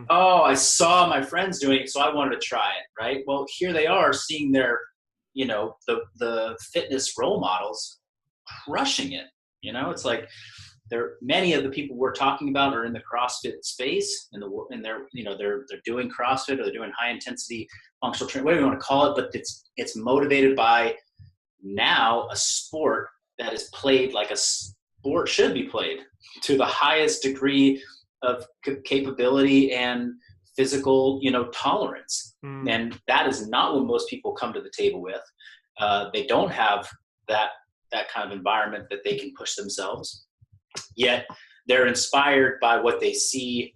B: oh, I saw my friends doing it, so I wanted to try it, right? Well, here they are seeing their the fitness role models crushing it. It's like many of the people we're talking about are in the CrossFit space, and they're doing CrossFit, or they're doing high intensity functional training, whatever you want to call it, but it's motivated by now a sport that is played like a sport should be played, to the highest degree of capability and physical, tolerance. And that is not what most people come to the table with. They don't have that kind of environment that they can push themselves, yet they're inspired by what they see,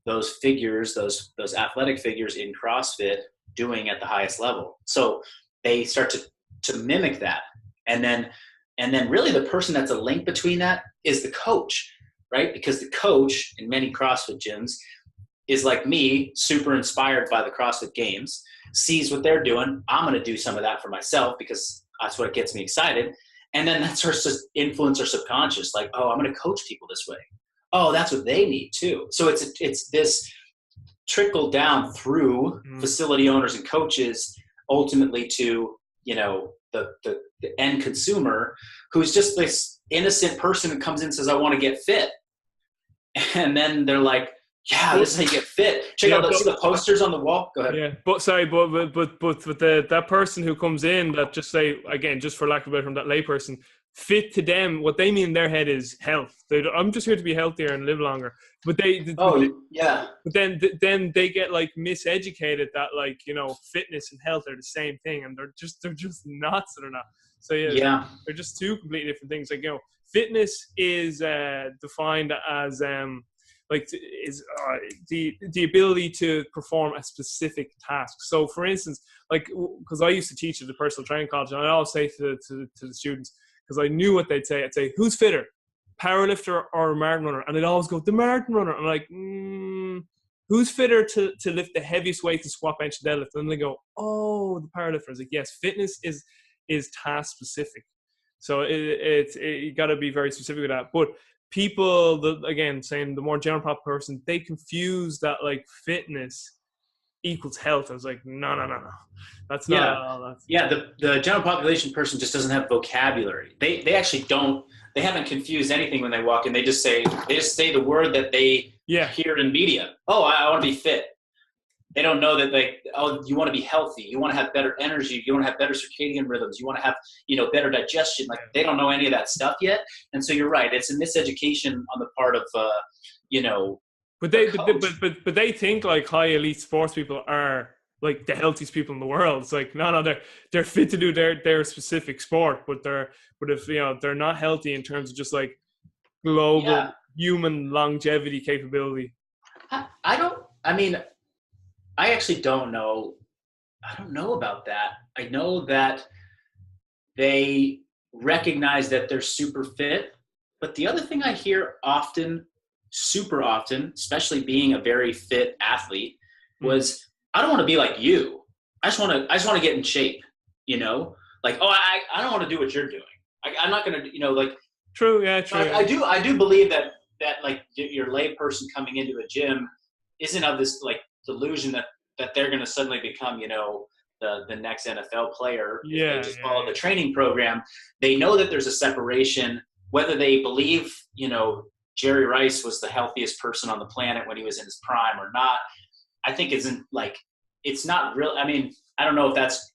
B: those figures, those athletic figures in CrossFit doing at the highest level. So they start to mimic that. And then really the person that's a link between that is the coach, right? Because the coach in many CrossFit gyms is like me, super inspired by the CrossFit Games, sees what they're doing. I'm going to do some of that for myself because that's what gets me excited. And then that starts to influence our subconscious, like, oh, I'm going to coach people this way. Oh, that's what they need too. So it's this trickle down through facility owners and coaches, ultimately to, the end consumer, who's just this innocent person who comes in and says, I want to get fit. And then they're like, yeah, this is how you get fit. Check out see the posters on the wall. Go ahead.
A: Yeah, but that person who comes in, that just say, again, just for lack of a better term, that layperson, fit to them, what they mean in their head is health. I'm just here to be healthier and live longer. But But then they get like miseducated that, like, fitness and health are the same thing, and they're just nuts. They're not. So they're just two completely different things. Like, fitness is defined as the ability to perform a specific task. So, for instance, like, because I used to teach at the personal training college, and I always say to the students, because I knew what they'd say, I'd say, who's fitter, powerlifter or marathon runner? And they'd always go, the marathon runner. I'm like, who's fitter to lift the heaviest weights and squat, bench, and deadlift? And they go, oh, the powerlifter. I was like, yes, fitness is task specific. So you got to be very specific with that. But people, again, saying the more general pop person, they confuse that like fitness equals health. I was like, no. That's not.
B: The general population person just doesn't have vocabulary. They actually don't. They haven't confused anything when they walk in. They just say the word that they hear in media. Oh, I want to be fit. They don't know that, like, oh, you want to be healthy. You want to have better energy. You want to have better circadian rhythms. You want to have, better digestion. Like, they don't know any of that stuff yet. And so you're right. It's a miseducation on the part of,
A: But they think like high elite sports people are like the healthiest people in the world. It's like, no, they're fit to do their specific sport, but if they're not healthy in terms of just like global human longevity capability.
B: I actually don't know. I don't know about that. I know that they recognize that they're super fit, but the other thing I hear super often, especially being a very fit athlete, was, I don't want to be like you. I just want to get in shape, like, oh, I don't want to do what you're doing. I'm not going to, like.
A: True. Yeah. True.
B: I do believe that like your lay person coming into a gym isn't of this like delusion that they're going to suddenly become, the next NFL player. If they just follow the training program. They know that there's a separation, whether they believe, Jerry Rice was the healthiest person on the planet when he was in his prime or not. I think it's not real. I mean, I don't know if that's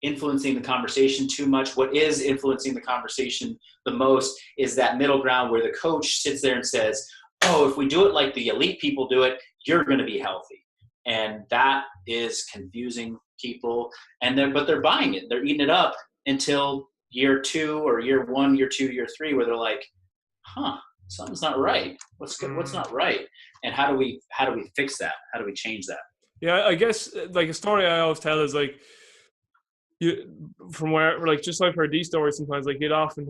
B: influencing the conversation too much. What is influencing the conversation the most is that middle ground where the coach sits there and says, oh, if we do it like the elite people do it, you're going to be healthy. And that is confusing people. But they're buying it. They're eating it up until year 2 or year 1, year 2, year 3, where they're like, something's not right. What's not right? And how do we fix that? How do we change that?
A: Yeah, I guess like a story I always tell is like, from where, like, just I've heard these stories sometimes, like you'd often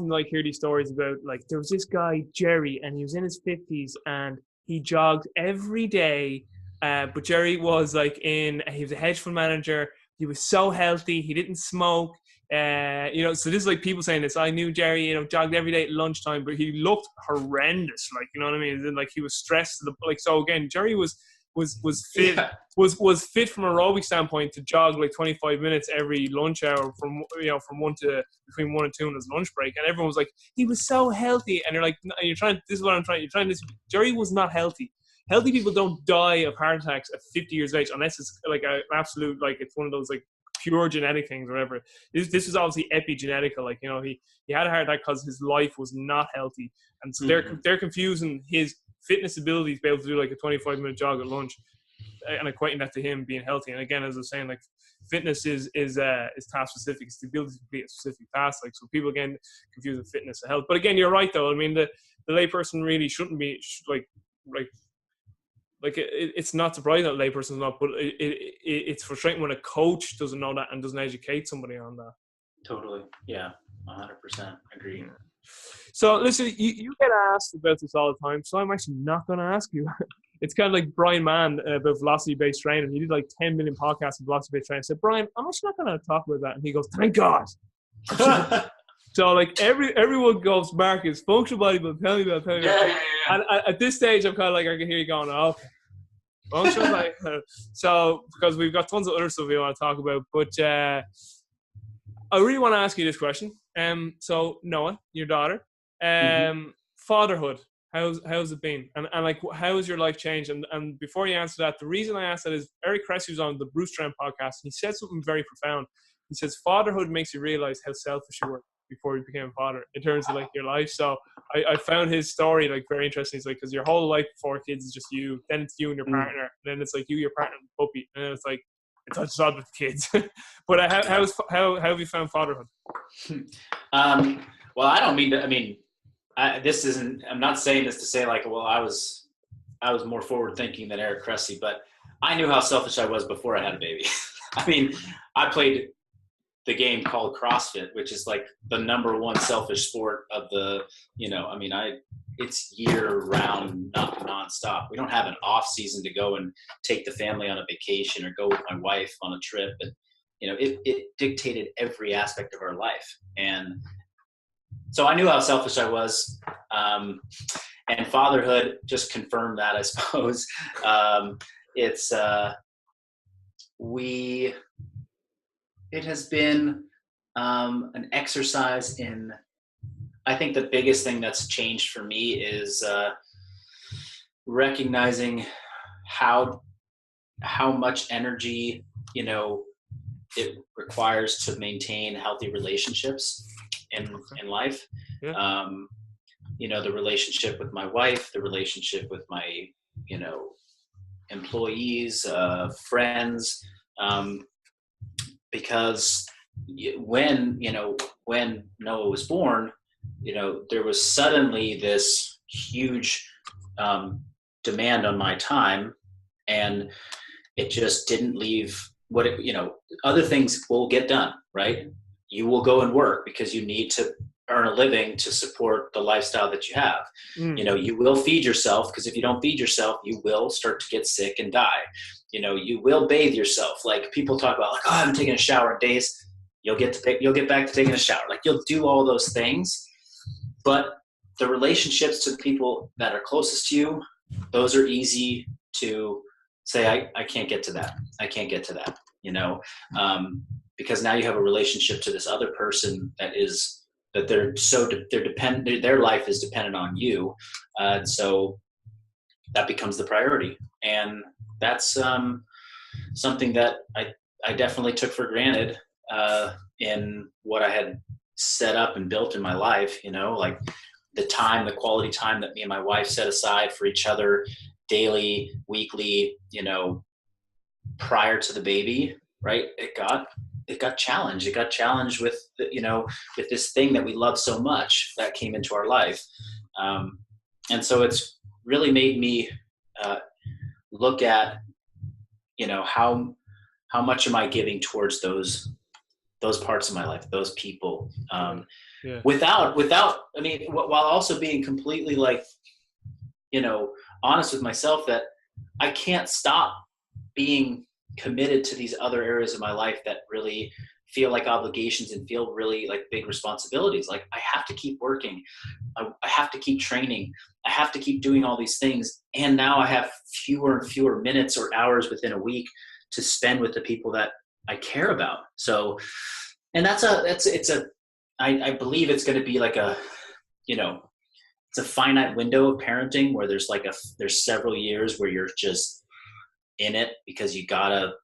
A: like hear these stories about, like, there was this guy Jerry and he was in his 50s and he jogged every day, but Jerry was like he was a hedge fund manager. He was so healthy. He didn't smoke. So this is like people saying this. I knew Jerry, jogged every day at lunchtime, but he looked horrendous. Like, you know what I mean? And then, like, he was stressed. So again, Jerry was was fit.
B: Yeah.
A: Was fit from a aerobic standpoint to jog like 25 minutes every lunch hour from between 1 and 2 in his lunch break, and everyone was like, he was so healthy, and you're like, no, you're trying. This is what I'm trying. You're trying this. Jerry was not healthy. Healthy people don't die of heart attacks at 50 years of age unless it's like an absolute, like it's one of those like pure genetic things or whatever. This was obviously epigenetical. Like, you know, he had a heart attack because his life was not healthy, and so they're confusing his fitness ability to be able to do like a 25-minute jog at lunch and equating that to him being healthy. And again, as I was saying, like fitness is task specific. It's the ability to complete a specific task. Like, so people again confusing fitness and health. But again, you're right though. I mean, the layperson really shouldn't be it's not surprising that layperson's not, but it's frustrating when a coach doesn't know that and doesn't educate somebody on that.
B: Totally. Yeah. 100% agree.
A: So listen, you get asked about this all the time, so I'm actually not going to ask you. It's kind of like Brian Mann about velocity-based training. He did like 10 million podcasts on velocity-based training. I said, Brian, I'm actually not going to talk about that. And he goes, thank God. So like everyone goes, Marcus, functional bodybuilding, tell me about it.
B: Yeah.
A: And at this stage, I'm kind of like, I can hear you going, oh, okay. Functional, like, so because we've got tons of other stuff we want to talk about, but I really want to ask you this question. So Noah, your daughter, fatherhood, how's it been? And like, how has your life changed? And before you answer that, the reason I asked that is Eric Cressy was on the Bruce Trent podcast, and he said something very profound. He says, fatherhood makes you realize how selfish you were before you became a father in terms of like your life. So I found his story like very interesting. It's like, because your whole life before kids is just you, then it's you and your partner, and then it's like you, your partner, and the puppy, and then it's like it touches on with the kids. But how have you found fatherhood?
B: Well, I don't mean to. I mean, I'm not saying this to say like, well, I was more forward thinking than Eric Cressy, but I knew how selfish I was before I had a baby. I mean, I played the game called CrossFit, which is like the number one selfish sport of the, I mean, it's year round, not nonstop. We don't have an off season to go and take the family on a vacation or go with my wife on a trip. And, it dictated every aspect of our life. And so I knew how selfish I was. And fatherhood just confirmed that, I suppose. It has been an exercise in, I think the biggest thing that's changed for me is recognizing how much energy, it requires to maintain healthy relationships in life. Yeah. The relationship with my wife, the relationship with my, employees, friends, because when Noah was born, there was suddenly this huge demand on my time, and it just didn't leave other things will get done, right? You will go and work because you need to earn a living to support the lifestyle that you have. You will feed yourself, because if you don't feed yourself, you will start to get sick and die. You will bathe yourself. Like people talk about, like, oh, I haven't taken a shower in days. You'll get back to taking a shower. Like you'll do all those things, but the relationships to the people that are closest to you, those are easy to say, I can't get to that. I can't get to that, because now you have a relationship to this other person that they're dependent, their life is dependent on you. So that becomes the priority. And that's something that I definitely took for granted in what I had set up and built in my life, like the quality time that me and my wife set aside for each other daily, weekly, prior to the baby, right? It got challenged. It got challenged with, with this thing that we love so much that came into our life. And so it's really made me look at, how much am I giving towards those parts of my life, those people, without, I mean, while also being completely like, honest with myself that I can't stop being committed to these other areas of my life that really feel like obligations and feel really like big responsibilities. Like I have to keep working. I have to keep training. I have to keep doing all these things. And now I have fewer and fewer minutes or hours within a week to spend with the people that I care about. So, and I believe it's going to be like a, it's a finite window of parenting where there's several years where you're just in it because you gotta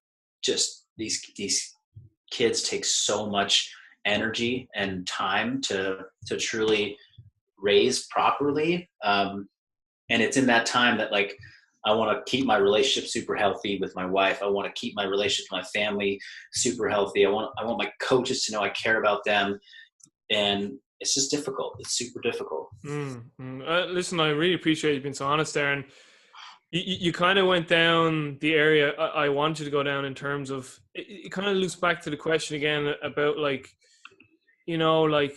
B: just, these kids take so much energy and time to truly raise properly. And it's in that time that like, I want to keep my relationship super healthy with my wife. I want to keep my relationship with my family super healthy. I want my coaches to know I care about them. And it's just difficult. It's super difficult.
A: Listen, I really appreciate you being so honest there. And you kind of went down the area I wanted to go down in terms of, it kind of loops back to the question again about like, like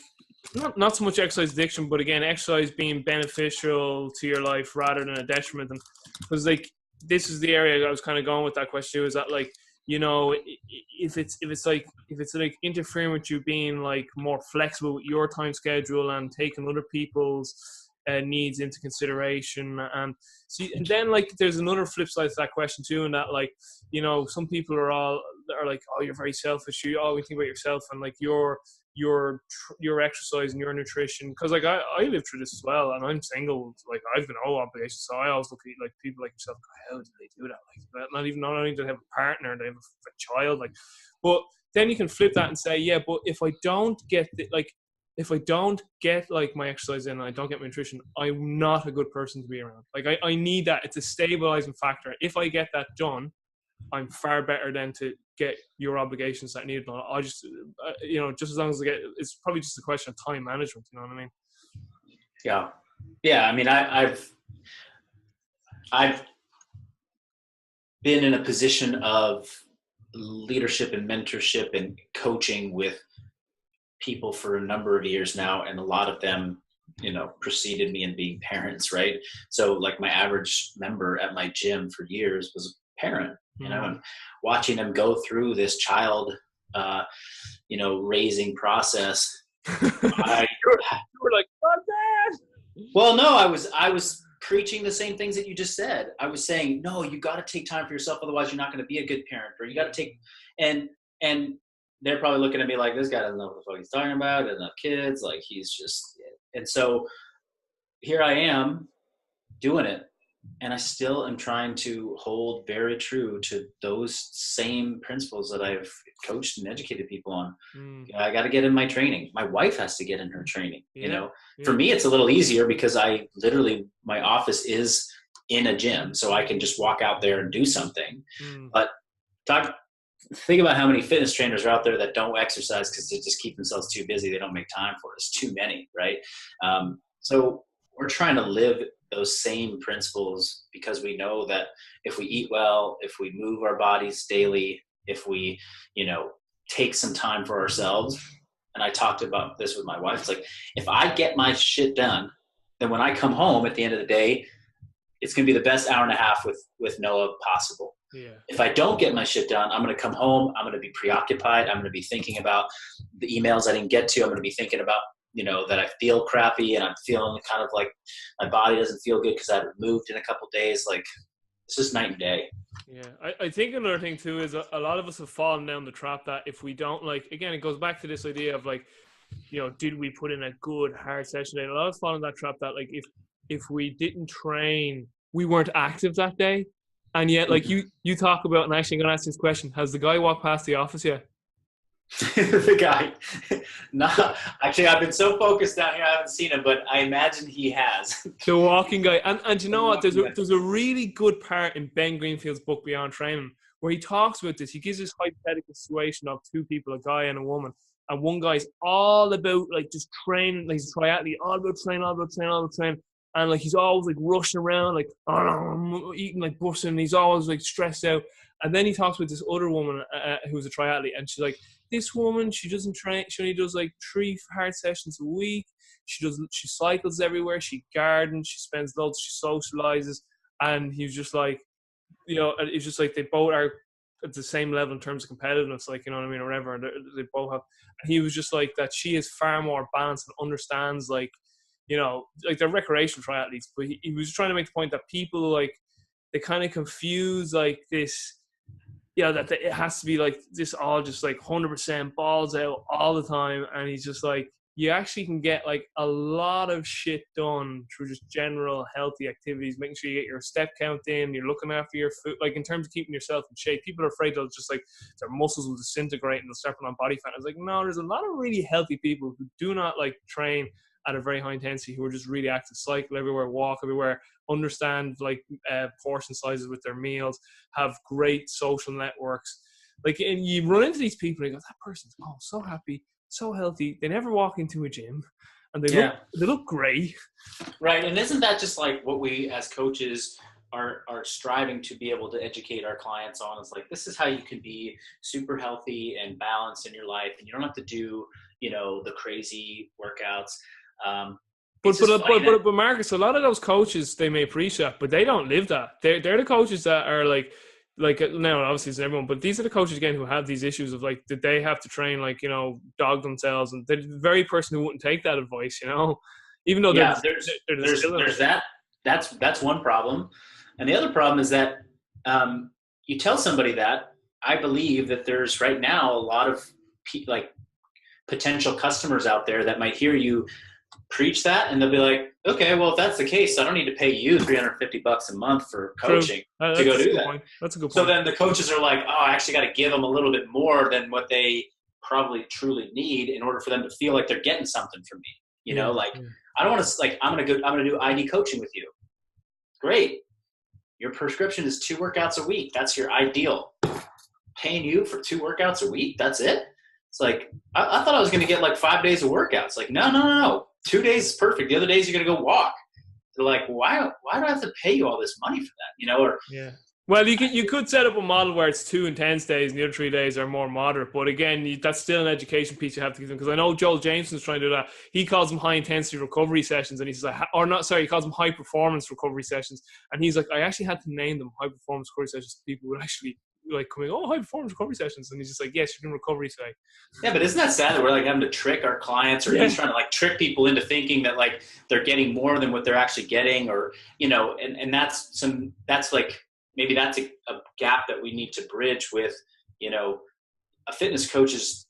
A: not so much exercise addiction, but again, exercise being beneficial to your life rather than a detriment. And because like, this is the area I was kind of going with that question, is that like, if it's like interfering with you being like more flexible with your time schedule and taking other people's needs into consideration. And see, and then like there's another flip side to that question too, and that like, some people are like, oh, you're very selfish, you always think about yourself, and like your exercise and your nutrition, because like I live through this as well, and I'm single, like I've been no obligation, so I always look at like people like yourself, how do they do that? Like not only do they have a partner, they have a child, like, but then you can flip that and say, yeah, but if I don't get like my exercise in and I don't get my nutrition, I'm not a good person to be around. Like I need that. It's a stabilizing factor. If I get that done, I'm far better than to get your obligations that need. I just, just as long as I get, it's probably just a question of time management. You know what I mean?
B: Yeah. Yeah. I mean, I've been in a position of leadership and mentorship and coaching with people for a number of years now. And a lot of them, preceded me in being parents. Right. So like my average member at my gym for years was a parent, and watching them go through this child, raising process. You
A: were like, fuck that.
B: Well, no, I was preaching the same things that you just said. I was saying, no, you got to take time for yourself. Otherwise you're not going to be a good parent, or you got to take, and they're probably looking at me like, this guy doesn't know what the fuck he's talking about. Doesn't have kids. Like he's just, and so here I am doing it. And I still am trying to hold very true to those same principles that I've coached and educated people on. I got to get in my training. My wife has to get in her training. For me, it's a little easier because my office is in a gym, so I can just walk out there and do something. But think about how many fitness trainers are out there that don't exercise because they just keep themselves too busy. They don't make time for it. It's too many, right? So we're trying to live those same principles because we know that if we eat well, if we move our bodies daily, if we, take some time for ourselves. And I talked about this with my wife. It's like, if I get my shit done, then when I come home at the end of the day, it's going to be the best hour and a half with Noah possible. Yeah. If I don't get my shit done, I'm going to come home. I'm going to be preoccupied. I'm going to be thinking about the emails I didn't get to. I'm going to be thinking about, that I feel crappy and I'm feeling kind of like my body doesn't feel good because I haven't moved in a couple of days. Like it's just night and day.
A: Yeah. I think another thing too is a lot of us have fallen down the trap that if we don't again, it goes back to this idea of did we put in a good hard session day? A lot of us fall in that trap that if we didn't train, we weren't active that day. And yet you talk about, and actually I'm going to ask this question, has the guy walked past the office yet?
B: The guy, no, actually I've been so focused down here I haven't seen him, but I imagine he has.
A: The walking guy. And you know what, there's a really good part in Ben Greenfield's book Beyond Training where he talks about this. He gives this hypothetical situation of two people, a guy and a woman, and one guy's all about just training, like he's a triathlete, all about training, and he's always rushing around I'm eating busting, he's always stressed out. And then he talks with this other woman who's a triathlete, and she's like, this woman, she doesn't train, she only does 3 hard sessions a week. She cycles everywhere, she gardens, she spends loads, she socializes. And he's just it's just they both are at the same level in terms of competitiveness, like, you know what I mean, or whatever. And they both have. And he was just like that. She is far more balanced and understands, like, you know, like they're recreational triathletes, but he was trying to make the point that people, like, they kind of confuse like this, you know, that it has to be like this all just like 100% balls out all the time. And he's just like, you actually can get like a lot of shit done through just general healthy activities, making sure you get your step count in, you're looking after your food, like in terms of keeping yourself in shape. People are afraid they'll just like, their muscles will disintegrate and they'll start putting on body fat. I was like, no, there's a lot of really healthy people who do not like train at a very high intensity, who are just really active, cycle everywhere, walk everywhere, understand like portion sizes with their meals, have great social networks. Like, and you run into these people and you go, that person's so happy, so healthy. They never walk into a gym and they look great.
B: Right. And isn't that just like what we as coaches are striving to be able to educate our clients on? Is like, this is how you can be super healthy and balanced in your life, and you don't have to do, you know, the crazy workouts.
A: But Marcus, a lot of those coaches, they may preach that, but they don't live that. They're the coaches that are like now obviously it's everyone, but these are the coaches again who have these issues of like, that they have to train, like, you know, dog themselves, and they're the very person who wouldn't take that advice, you know, even though there's
B: that. That's one problem, and the other problem is that you tell somebody that. I believe that there's right now a lot of like potential customers out there that might hear you preach that, and they'll be like, okay, well, if that's the case, I don't need to pay you $350 a month for coaching to go do that.
A: Point. That's a good point.
B: So then the coaches are like, oh, I actually got to give them a little bit more than what they probably truly need in order for them to feel like they're getting something from me. You know, like, I don't want to, like, I'm going to do ID coaching with you. Great. Your prescription is 2 workouts a week. That's your ideal. Paying you for 2 workouts a week. That's it. It's like, I thought I was going to get like 5 days of workouts. Like, no. 2 days is perfect. The other days you're going to go walk. They're like, why do I have to pay you all this money for that? You know, or
A: well, you could set up a model where it's 2 intense days and the other 3 days are more moderate. But again, that's still an education piece you have to give them, because I know Joel Jameson's trying to do that. He calls them high intensity recovery sessions, and he's like, he calls them high performance recovery sessions. And he's like, I actually had to name them high performance recovery sessions. People would actually like coming, high performance recovery sessions, and he's just like, yes, you're doing recovery today.
B: Yeah, but isn't that sad that we're like having to trick our clients, or he's trying to like trick people into thinking that like they're getting more than what they're actually getting, or, you know, and that's like, maybe that's a gap that we need to bridge with, you know, a fitness coach's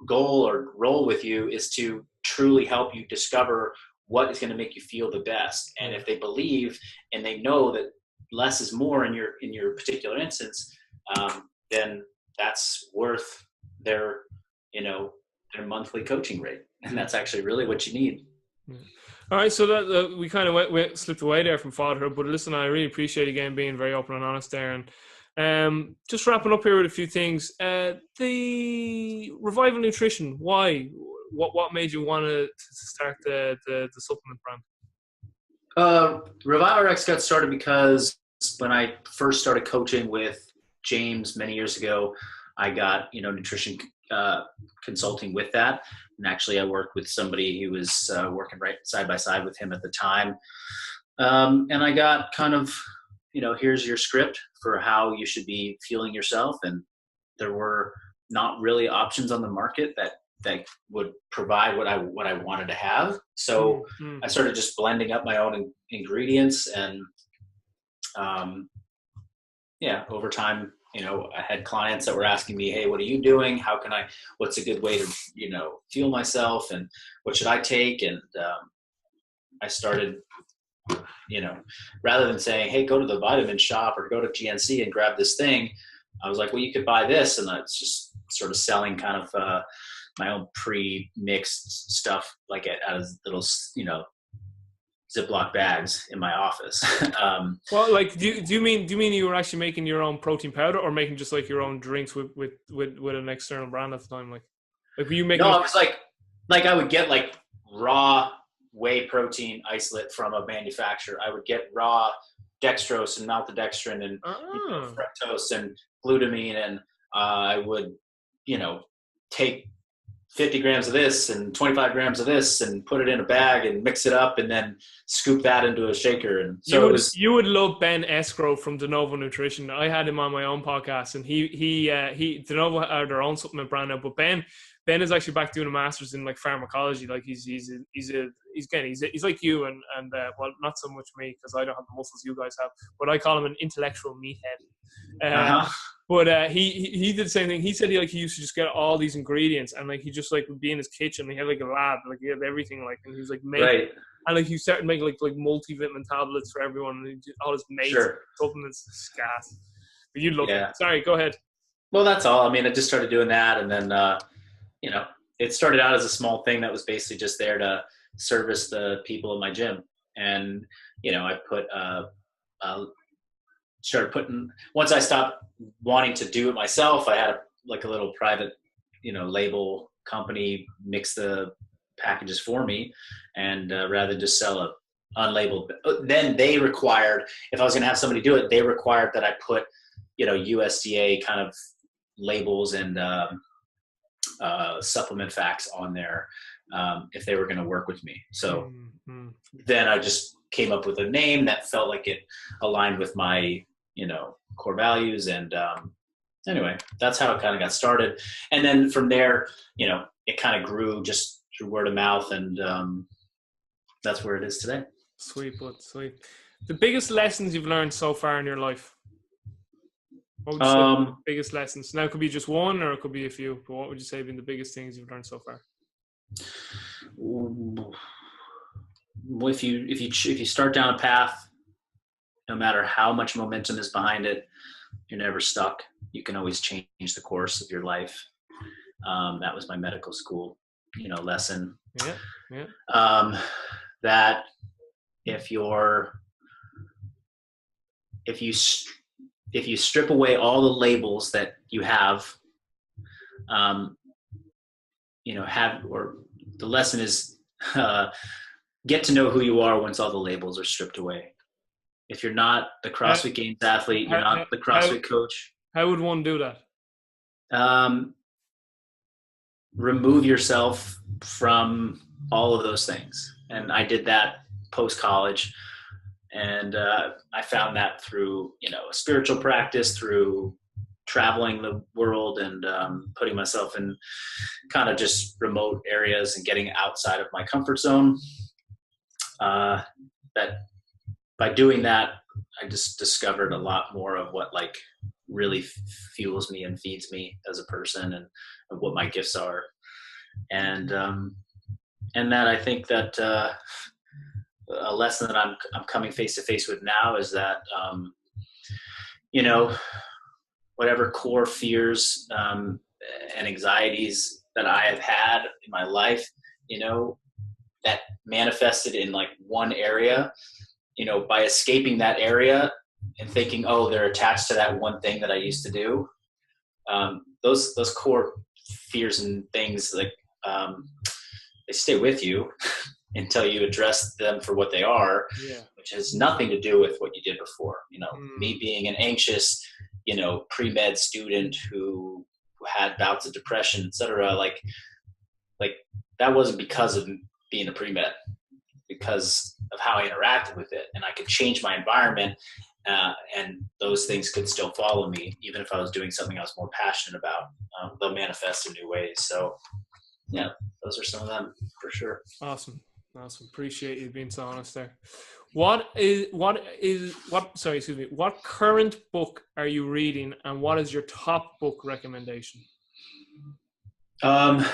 B: goal or role with you is to truly help you discover what is going to make you feel the best. And if they believe and they know that less is more in your particular instance, then that's worth their, you know, their monthly coaching rate. And that's actually really what you need.
A: All right, so that we kind of slipped away there from fatherhood, but listen, I really appreciate again being very open and honest there. And just wrapping up here with a few things. The Revival Nutrition, why? What made you want to start the supplement brand?
B: Revival Rex got started because when I first started coaching with James many years ago, I got, you know, nutrition consulting with that. And actually I worked with somebody who was working right side by side with him at the time. And I got kind of, you know, here's your script for how you should be fueling yourself. And there were not really options on the market that would provide what I wanted to have. So I started just blending up my own ingredients, and over time, you know, I had clients that were asking me, hey, what are you doing? What's a good way to, you know, fuel myself, and what should I take? And I started, you know, rather than saying, hey, go to the vitamin shop or go to GNC and grab this thing, I was like, well, you could buy this. And it's just sort of selling kind of my own pre-mixed stuff, like out of little, you know, Ziploc bags in my office.
A: Well, like, do you mean you were actually making your own protein powder, or making just like your own drinks with an external brand at the time? Like were you making?
B: No, I was like I would get like raw whey protein isolate from a manufacturer. I would get raw dextrose and maltodextrin and you know, fructose and glutamine, and I would, you know, take 50 grams of this and 25 grams of this and put it in a bag and mix it up and then scoop that into a shaker. And so
A: you would love Ben Escrow from De Novo Nutrition. I had him on my own podcast, and he De Novo are their own supplement brand now, but Ben is actually back doing a master's in like pharmacology. Like he's like you and well, not so much me because I don't have the muscles you guys have, but I call him an intellectual meathead. But he did the same thing. He said he used to just get all these ingredients and like he just like would be in his kitchen and he had like a lab, like he had everything, like, and he was like making and like he started making like multivitamin tablets for everyone and all his mates supplements, gas. But you'd love it. Sorry, go ahead.
B: Well, that's all. I mean, I just started doing that, and then it started out as a small thing that was basically just there to service the people in my gym, and I put started putting, once I stopped wanting to do it myself, I had a little private, label company mix the packages for me. And rather than just sell a unlabeled, then they required, if I was going to have somebody do it, they required that I put, USDA kind of labels and supplement facts on there if they were going to work with me. So then I just came up with a name that felt like it aligned with my core values. And anyway, that's how it kind of got started. And then from there, it kind of grew just through word of mouth, and that's where it is today.
A: Sweet, bud, sweet. The biggest lessons you've learned so far in your life? What would you say are the biggest lessons? Now, it could be just one or it could be a few, but what would you say have been the biggest things you've learned so far?
B: Well, if you start down a path, no matter how much momentum is behind it, you're never stuck. You can always change the course of your life. That was my medical school, lesson.
A: Yeah.
B: That if you strip away all the labels that you have, the lesson is get to know who you are once all the labels are stripped away. If you're not the CrossFit Games athlete, you're not the CrossFit coach.
A: How would one do that?
B: Remove yourself from all of those things. And I did that post-college. And I found that through, a spiritual practice, through traveling the world and putting myself in kind of just remote areas and getting outside of my comfort zone. That by doing that, I just discovered a lot more of what really fuels me and feeds me as a person, and what my gifts are. And that I think that a lesson that I'm coming face to face with now is that, whatever core fears and anxieties that I have had in my life, that manifested in one area, by escaping that area and thinking, oh, they're attached to that one thing that I used to do. Those core fears and things, they stay with you until you address them for what they are, which has nothing to do with what you did before. Me being an anxious, pre-med student who had bouts of depression, et cetera, that wasn't because of being a pre-med, because of how I interacted with it. And I could change my environment, and those things could still follow me, even if I was doing something I was more passionate about. They'll manifest in new ways. So yeah, those are some of them for sure.
A: Awesome. Appreciate you being so honest there. What current book are you reading, and what is your top book recommendation?
B: My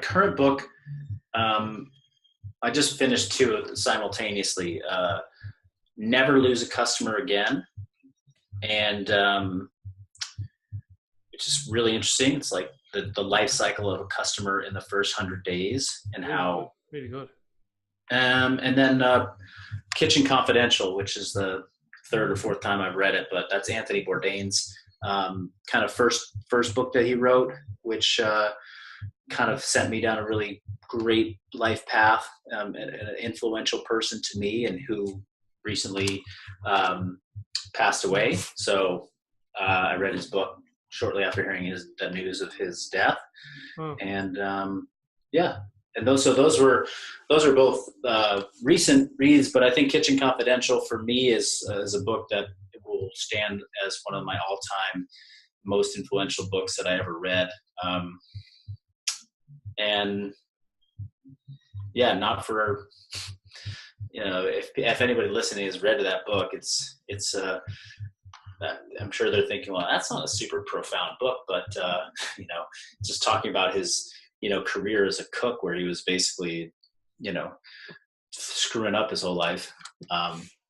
B: current book, I just finished two simultaneously. Never Lose a Customer Again, and which is really interesting. It's like the life cycle of a customer in the first 100 days and how
A: really good.
B: And then Kitchen Confidential, which is the third or fourth time I've read it, but that's Anthony Bourdain's kind of first book that he wrote, which kind of sent me down a really great life path, an influential person to me, and who recently passed away. So I read his book shortly after hearing the news of his death.
A: Oh.
B: And yeah, and those are both recent reads. But I think Kitchen Confidential for me is a book that will stand as one of my all-time most influential books that I ever read. And yeah, not for, if anybody listening has read that book, it's I'm sure they're thinking, well, that's not a super profound book, but just talking about his career as a cook, where he was basically screwing up his whole life.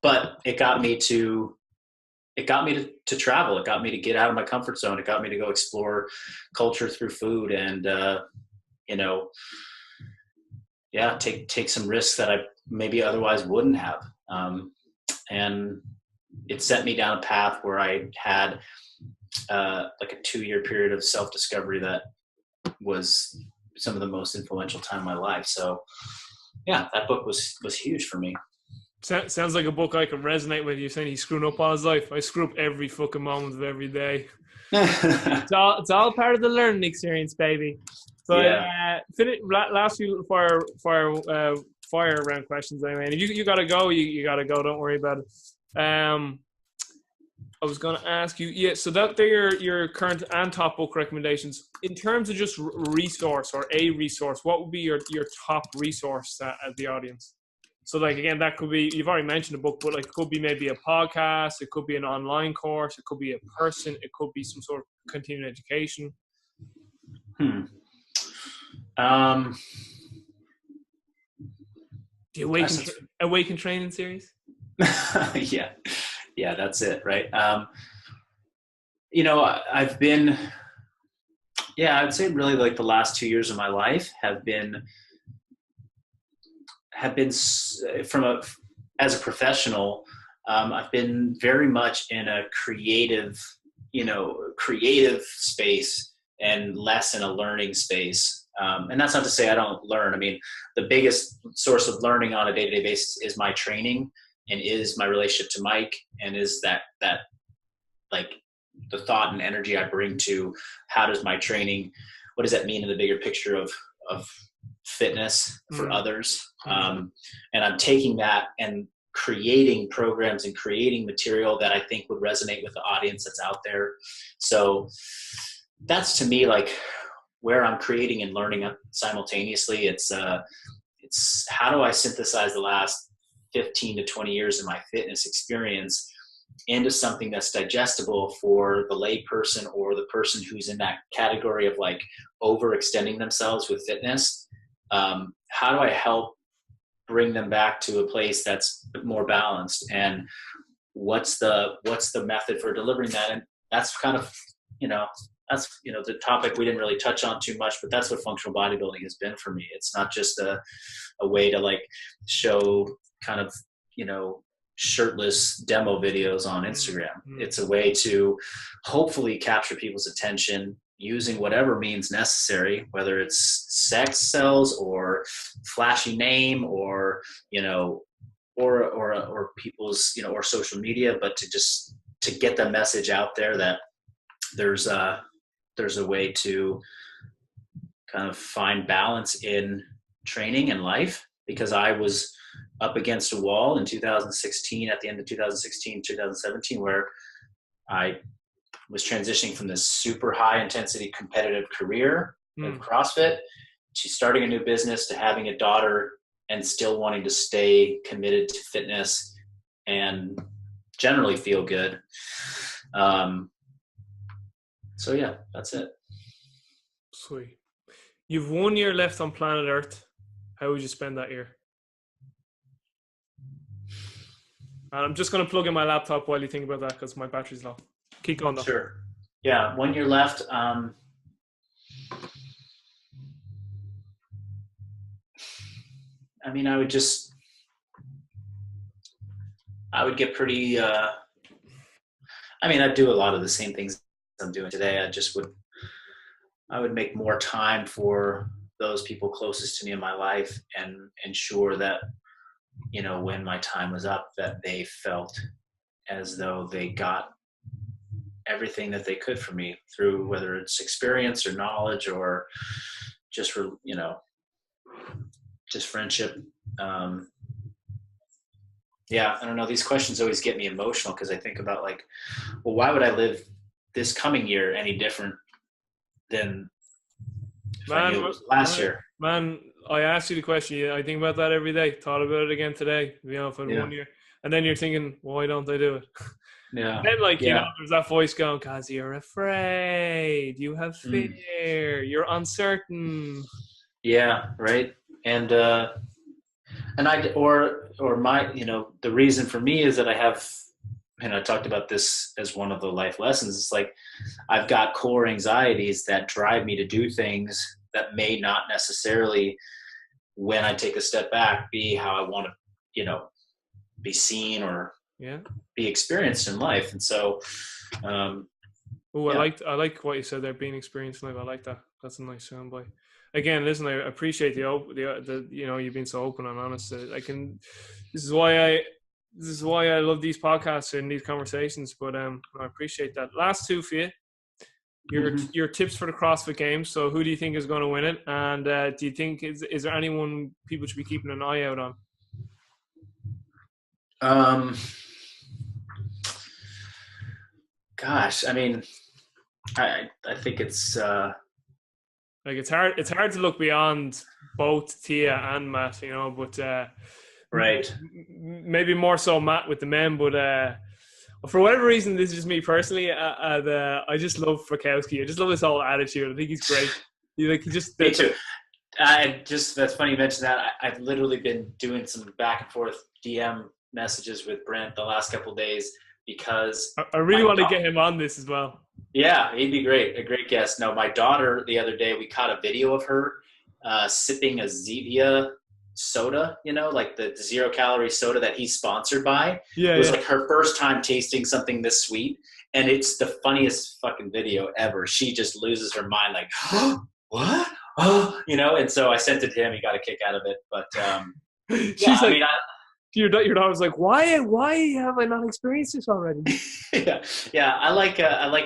B: But it got me to travel. It got me to get out of my comfort zone. It got me to go explore culture through food, and take some risks that I maybe otherwise wouldn't have. And it set me down a path where I had like a 2-year period of self-discovery that was some of the most influential time in my life. So yeah, that book was huge for me.
A: Sounds like a book I can resonate with. You saying he's screwing up all his life. I screw up every fucking moment of every day. It's all part of the learning experience, baby. So yeah. Last few fire round questions. I mean, if you gotta go, you gotta go. Don't worry about it. I was gonna ask you, so that they're your current and top book recommendations. In terms of just resource or a resource, what would be your top resource at the audience? So like, again, that could be, you've already mentioned a book, but like it could be maybe a podcast, it could be an online course, it could be a person, it could be some sort of continuing education. The Awaken Training series?
B: Yeah, that's it, right? I've been, I would say really like the last 2 years of my life have been as a professional, I've been very much in a creative space and less in a learning space. And that's not to say I don't learn. I mean, the biggest source of learning on a day-to-day basis is my training and is my relationship to Mike, and is that like the thought and energy I bring to how does my training, what does that mean in the bigger picture of fitness for others. And I'm taking that and creating programs and creating material that I think would resonate with the audience that's out there. So that's to me like where I'm creating and learning simultaneously. It's how do I synthesize the last 15 to 20 years of my fitness experience into something that's digestible for the lay person or the person who's in that category of like overextending themselves with fitness. How do I help bring them back to a place that's more balanced, and what's the method for delivering that? And that's kind of, the topic we didn't really touch on too much, but that's what functional bodybuilding has been for me. It's not just a way to like show kind of, shirtless demo videos on Instagram. It's a way to hopefully capture people's attention using whatever means necessary, whether it's sex sells or flashy name or, or people's, or social media, but to get the message out there that there's a way to kind of find balance in training and life. Because I was up against a wall in 2016, at the end of 2016, 2017, where I was transitioning from this super high intensity competitive career in CrossFit to starting a new business, to having a daughter and still wanting to stay committed to fitness and generally feel good. So yeah, that's it.
A: Sweet. You've 1 year left on planet Earth. How would you spend that year? And I'm just going to plug in my laptop while you think about that, because my battery's low. Keep going though.
B: Sure. Yeah, 1 year left. I mean, I would get pretty, I'd do a lot of the same things I'm doing today. I would make more time for those people closest to me in my life and ensure that, when my time was up, that they felt as though they got everything that they could for me through whether it's experience or knowledge or just, just friendship. Yeah, I don't know. These questions always get me emotional because I think about like, well, why would I live this coming year any different than if I knew it was last year?
A: Man, I asked you the question. I think about that every day. Thought about it again today, for 1 year. And then you're thinking, why don't I do it?
B: Yeah.
A: And then, there's that voice going, because you're afraid. You have fear. You're uncertain.
B: Yeah, right. And the reason for me is that I have, and I talked about this as one of the life lessons. It's like I've got core anxieties that drive me to do things that may not necessarily, when I take a step back, be how I want to, be seen or be experienced in life. And so,
A: I like what you said there, being experienced in life. I like that. That's a nice soundbite. Again, listen, I appreciate the you've been so open and honest. This is why I love these podcasts and these conversations. But I appreciate that. Last two for you. Your tips for the CrossFit Games. So who do you think is going to win it? And do you think is there anyone people should be keeping an eye out on?
B: Gosh, I mean, I think it's
A: it's hard to look beyond both Tia and Matt, but
B: right.
A: Maybe more so Matt with the men, but for whatever reason, this is just me personally. I just love Frakowski. I just love his whole attitude. I think he's great. Me
B: too. That's funny you mentioned that. I've literally been doing some back and forth DM messages with Brent the last couple of days because
A: I really want to get him on this as well.
B: Yeah, he'd be great. A great guest. No, my daughter the other day, we caught a video of her sipping a Zevia soda, like the 0-calorie soda that he's sponsored by. It was like her first time tasting something this sweet. And it's the funniest fucking video ever. She just loses her mind like, oh, what? Oh, and so I sent it to him. He got a kick out of it. But
A: your daughter's like, why have I not experienced this already?
B: yeah. I like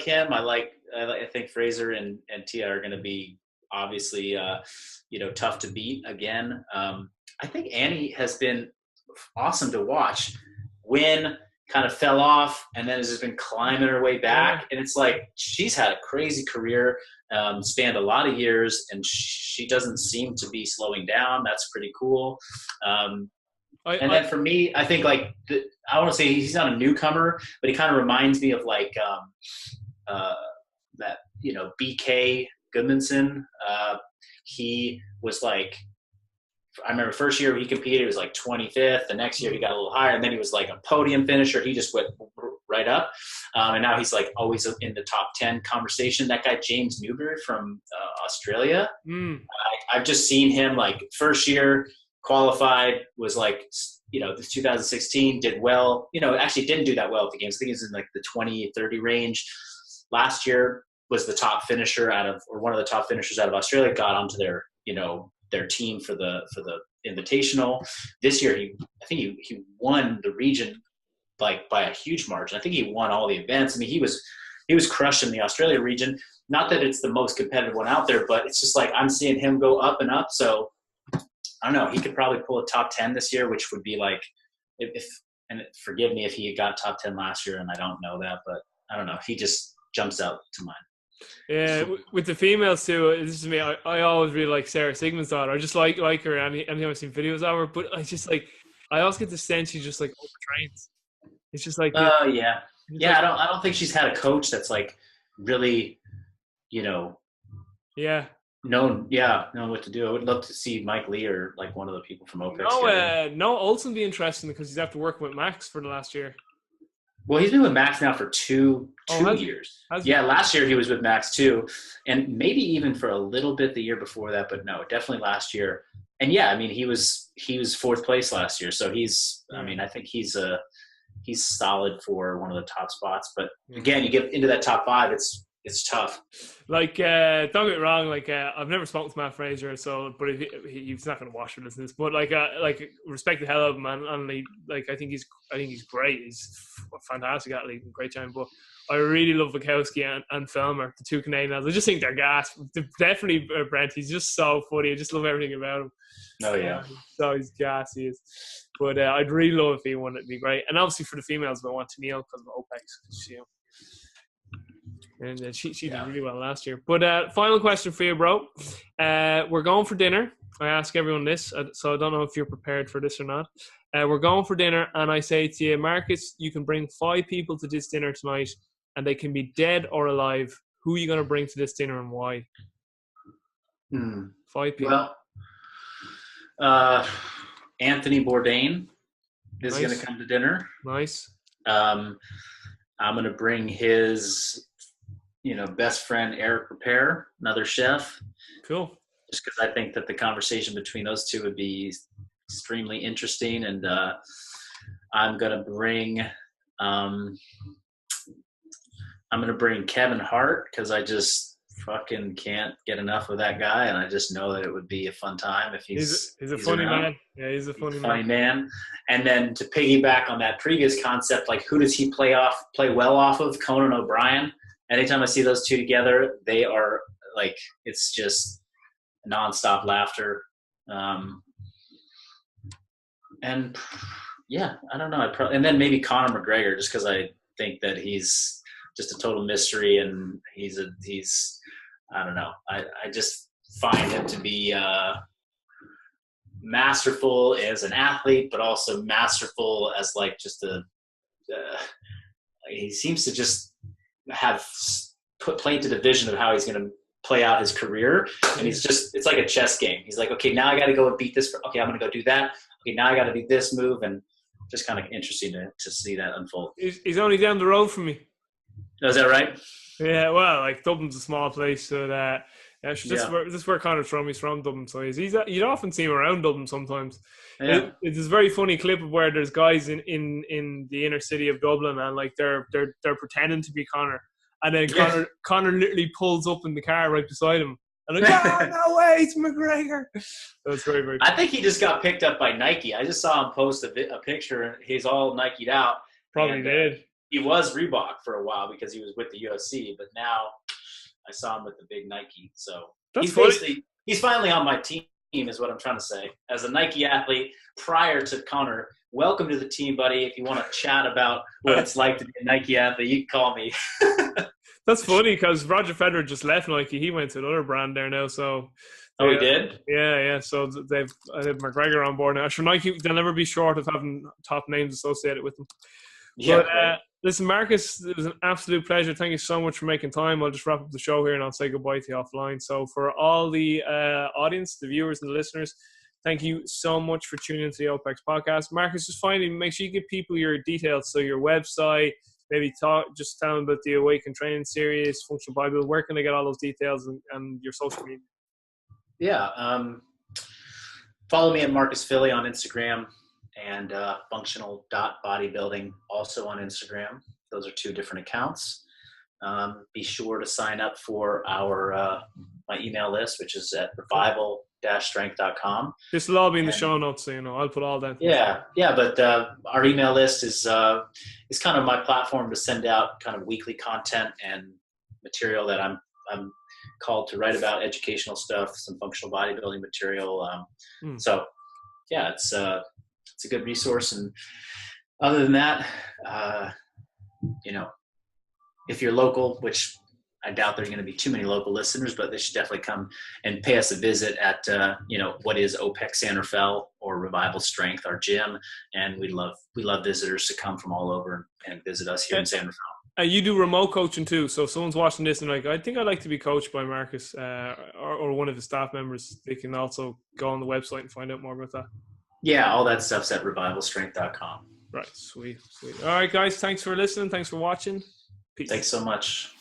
B: him. I think Fraser and Tia are going to be obviously, tough to beat again. I think Annie has been awesome to watch. Win, kind of fell off, and then has just been climbing her way back. And it's like she's had a crazy career, spanned a lot of years, and she doesn't seem to be slowing down. That's pretty cool. Then for me, I think I want to say he's not a newcomer, but he kind of reminds me of that BK Goodmanson. He was like, I remember first year he competed, he was like 25th. The next year he got a little higher, and then he was like a podium finisher. He just went right up, and now he's like always in the top 10 conversation. That guy James Newberry from Australia. I've just seen him like first year. Qualified, was like, this 2016 did well, actually didn't do that well at the games. I think he was in like the 20-30 range. Last year was the top finisher one of the top finishers out of Australia, got onto their team for the invitational. This year, I think he won the region like by a huge margin. I think he won all the events. I mean, he was crushing the Australia region. Not that it's the most competitive one out there, but it's just like I'm seeing him go up and up. So I don't know. He could probably pull a top 10 this year, which would be like, and forgive me if he got top 10 last year and I don't know that, but I don't know. He just jumps out to mind.
A: Yeah, with the females too. This is me. I always really like Sarah Sigmund's daughter. I just like her. Anytime I've seen videos of her, but I also get the sense she's just like overtrains. It's just like,
B: yeah. I don't think she's had a coach that's like really, know what to do. I would love to see Mike Lee or like one of the people from OPEX.
A: No, Olsen be interesting because he's after working with Max for the last year.
B: Well, he's been with Max now for two years. Last year he was with Max too, and maybe even for a little bit the year before that, but no, definitely last year. And yeah, I mean he was fourth place last year, so I think he's solid for one of the top spots. But again, you get into that top 5, it's It's tough.
A: Like, don't get me wrong. Like, I've never spoken to Matt Fraser, so but he's not going to watch or listen to this. But like, respect the hell out of him, and I think he's great. He's a fantastic athlete, great time. But I really love Wachowski and Felmer, the two Canadian lads. I just think they're gas. Definitely Brent. He's just so funny. I just love everything about him.
B: Oh yeah.
A: So he's gas. He is. But I'd really love if he won. It'd be great. And obviously for the females, I want Tennille because of OPEX. And she did really well last year. But final question for you, bro. We're going for dinner. I ask everyone this, so I don't know if you're prepared for this or not. We're going for dinner, and I say to you, Marcus, you can bring 5 people to this dinner tonight, and they can be dead or alive. Who are you going to bring to this dinner and why? 5 people.
B: Well, Anthony Bourdain is going to come to dinner.
A: Nice.
B: I'm going to bring his best friend Eric Repair, another chef.
A: Cool.
B: Just because I think that the conversation between those two would be extremely interesting, and I'm gonna bring Kevin Hart because I just fucking can't get enough of that guy, and I just know that it would be a fun time if he's
A: a funny
B: around.
A: man. Yeah, he's a funny
B: man. And then to piggyback on that previous concept, like who does he play well off of? Conan O'Brien. Anytime I see those two together, they are like, it's just nonstop laughter. And yeah, I don't know. And then maybe Conor McGregor, just because I think that he's just a total mystery, and he's I don't know. I just find him to be masterful as an athlete, but also masterful as like just he seems to just have painted a vision of how he's going to play out his career, and it's like a chess game. He's like, okay, now I got to go and beat this. Okay, I'm going to go do that. Okay, now I got to do this move, and just kind of interesting to see that unfold.
A: He's only down the road from me.
B: Oh, is that right?
A: Yeah, well, like Dublin's a small place, so this is where Connor's from. He's from Dublin, so you'd often see him around Dublin sometimes.
B: Yeah.
A: It's this very funny clip of where there's guys in the inner city of Dublin, and like they're pretending to be Connor, and then Connor literally pulls up in the car right beside him, and like, no way, it's McGregor. That's very, very cool.
B: I think he just got picked up by Nike. I just saw him post a picture, and he's all Nike'd out.
A: Probably did.
B: He was Reebok for a while because he was with the UFC, but now I saw him with the big Nike. So he's finally on my team, is what I'm trying to say. As a Nike athlete prior to Connor, welcome to the team, buddy. If you want to chat about what it's like to be a Nike athlete, you can call me.
A: That's funny because Roger Federer just left Nike. He went to another brand there now. So,
B: he did?
A: Yeah. So they've McGregor on board now. Sure, Nike, they'll never be short of having top names associated with them.
B: Yeah.
A: But, listen, Marcus, it was an absolute pleasure. Thank you so much for making time. I'll just wrap up the show here and I'll say goodbye to you offline. So for all the audience, the viewers and the listeners, thank you so much for tuning into the OPEX podcast. Marcus, just finally, make sure you give people your details. So your website, maybe tell them about the Awaken Training Series, Functional Bible. Where can they get all those details and your social media?
B: Yeah. Follow me at Marcus Philly on Instagram. And functional.bodybuilding also on Instagram. Those are 2 different accounts. Be sure to sign up for our my email list, which is at revival-strength.com.
A: This will all be in the show notes, so I'll put all that.
B: Yeah, but our email list is kind of my platform to send out kind of weekly content and material that I'm called to write about, educational stuff, some functional bodybuilding material. So yeah, it's a good resource. And other than that, if you're local, which I doubt there are going to be too many local listeners, but they should definitely come and pay us a visit at, what is OPEX San Rafael or Revival Strength, our gym. And we love visitors to come from all over and visit us here in San Rafael.
A: You do remote coaching too. So if someone's watching this and like, I think I'd like to be coached by Marcus or one of his staff members, they can also go on the website and find out more about that.
B: Yeah, all that stuff's at revivalstrength.com.
A: Right, sweet. All right, guys, thanks for listening. Thanks for watching. Peace.
B: Thanks so much.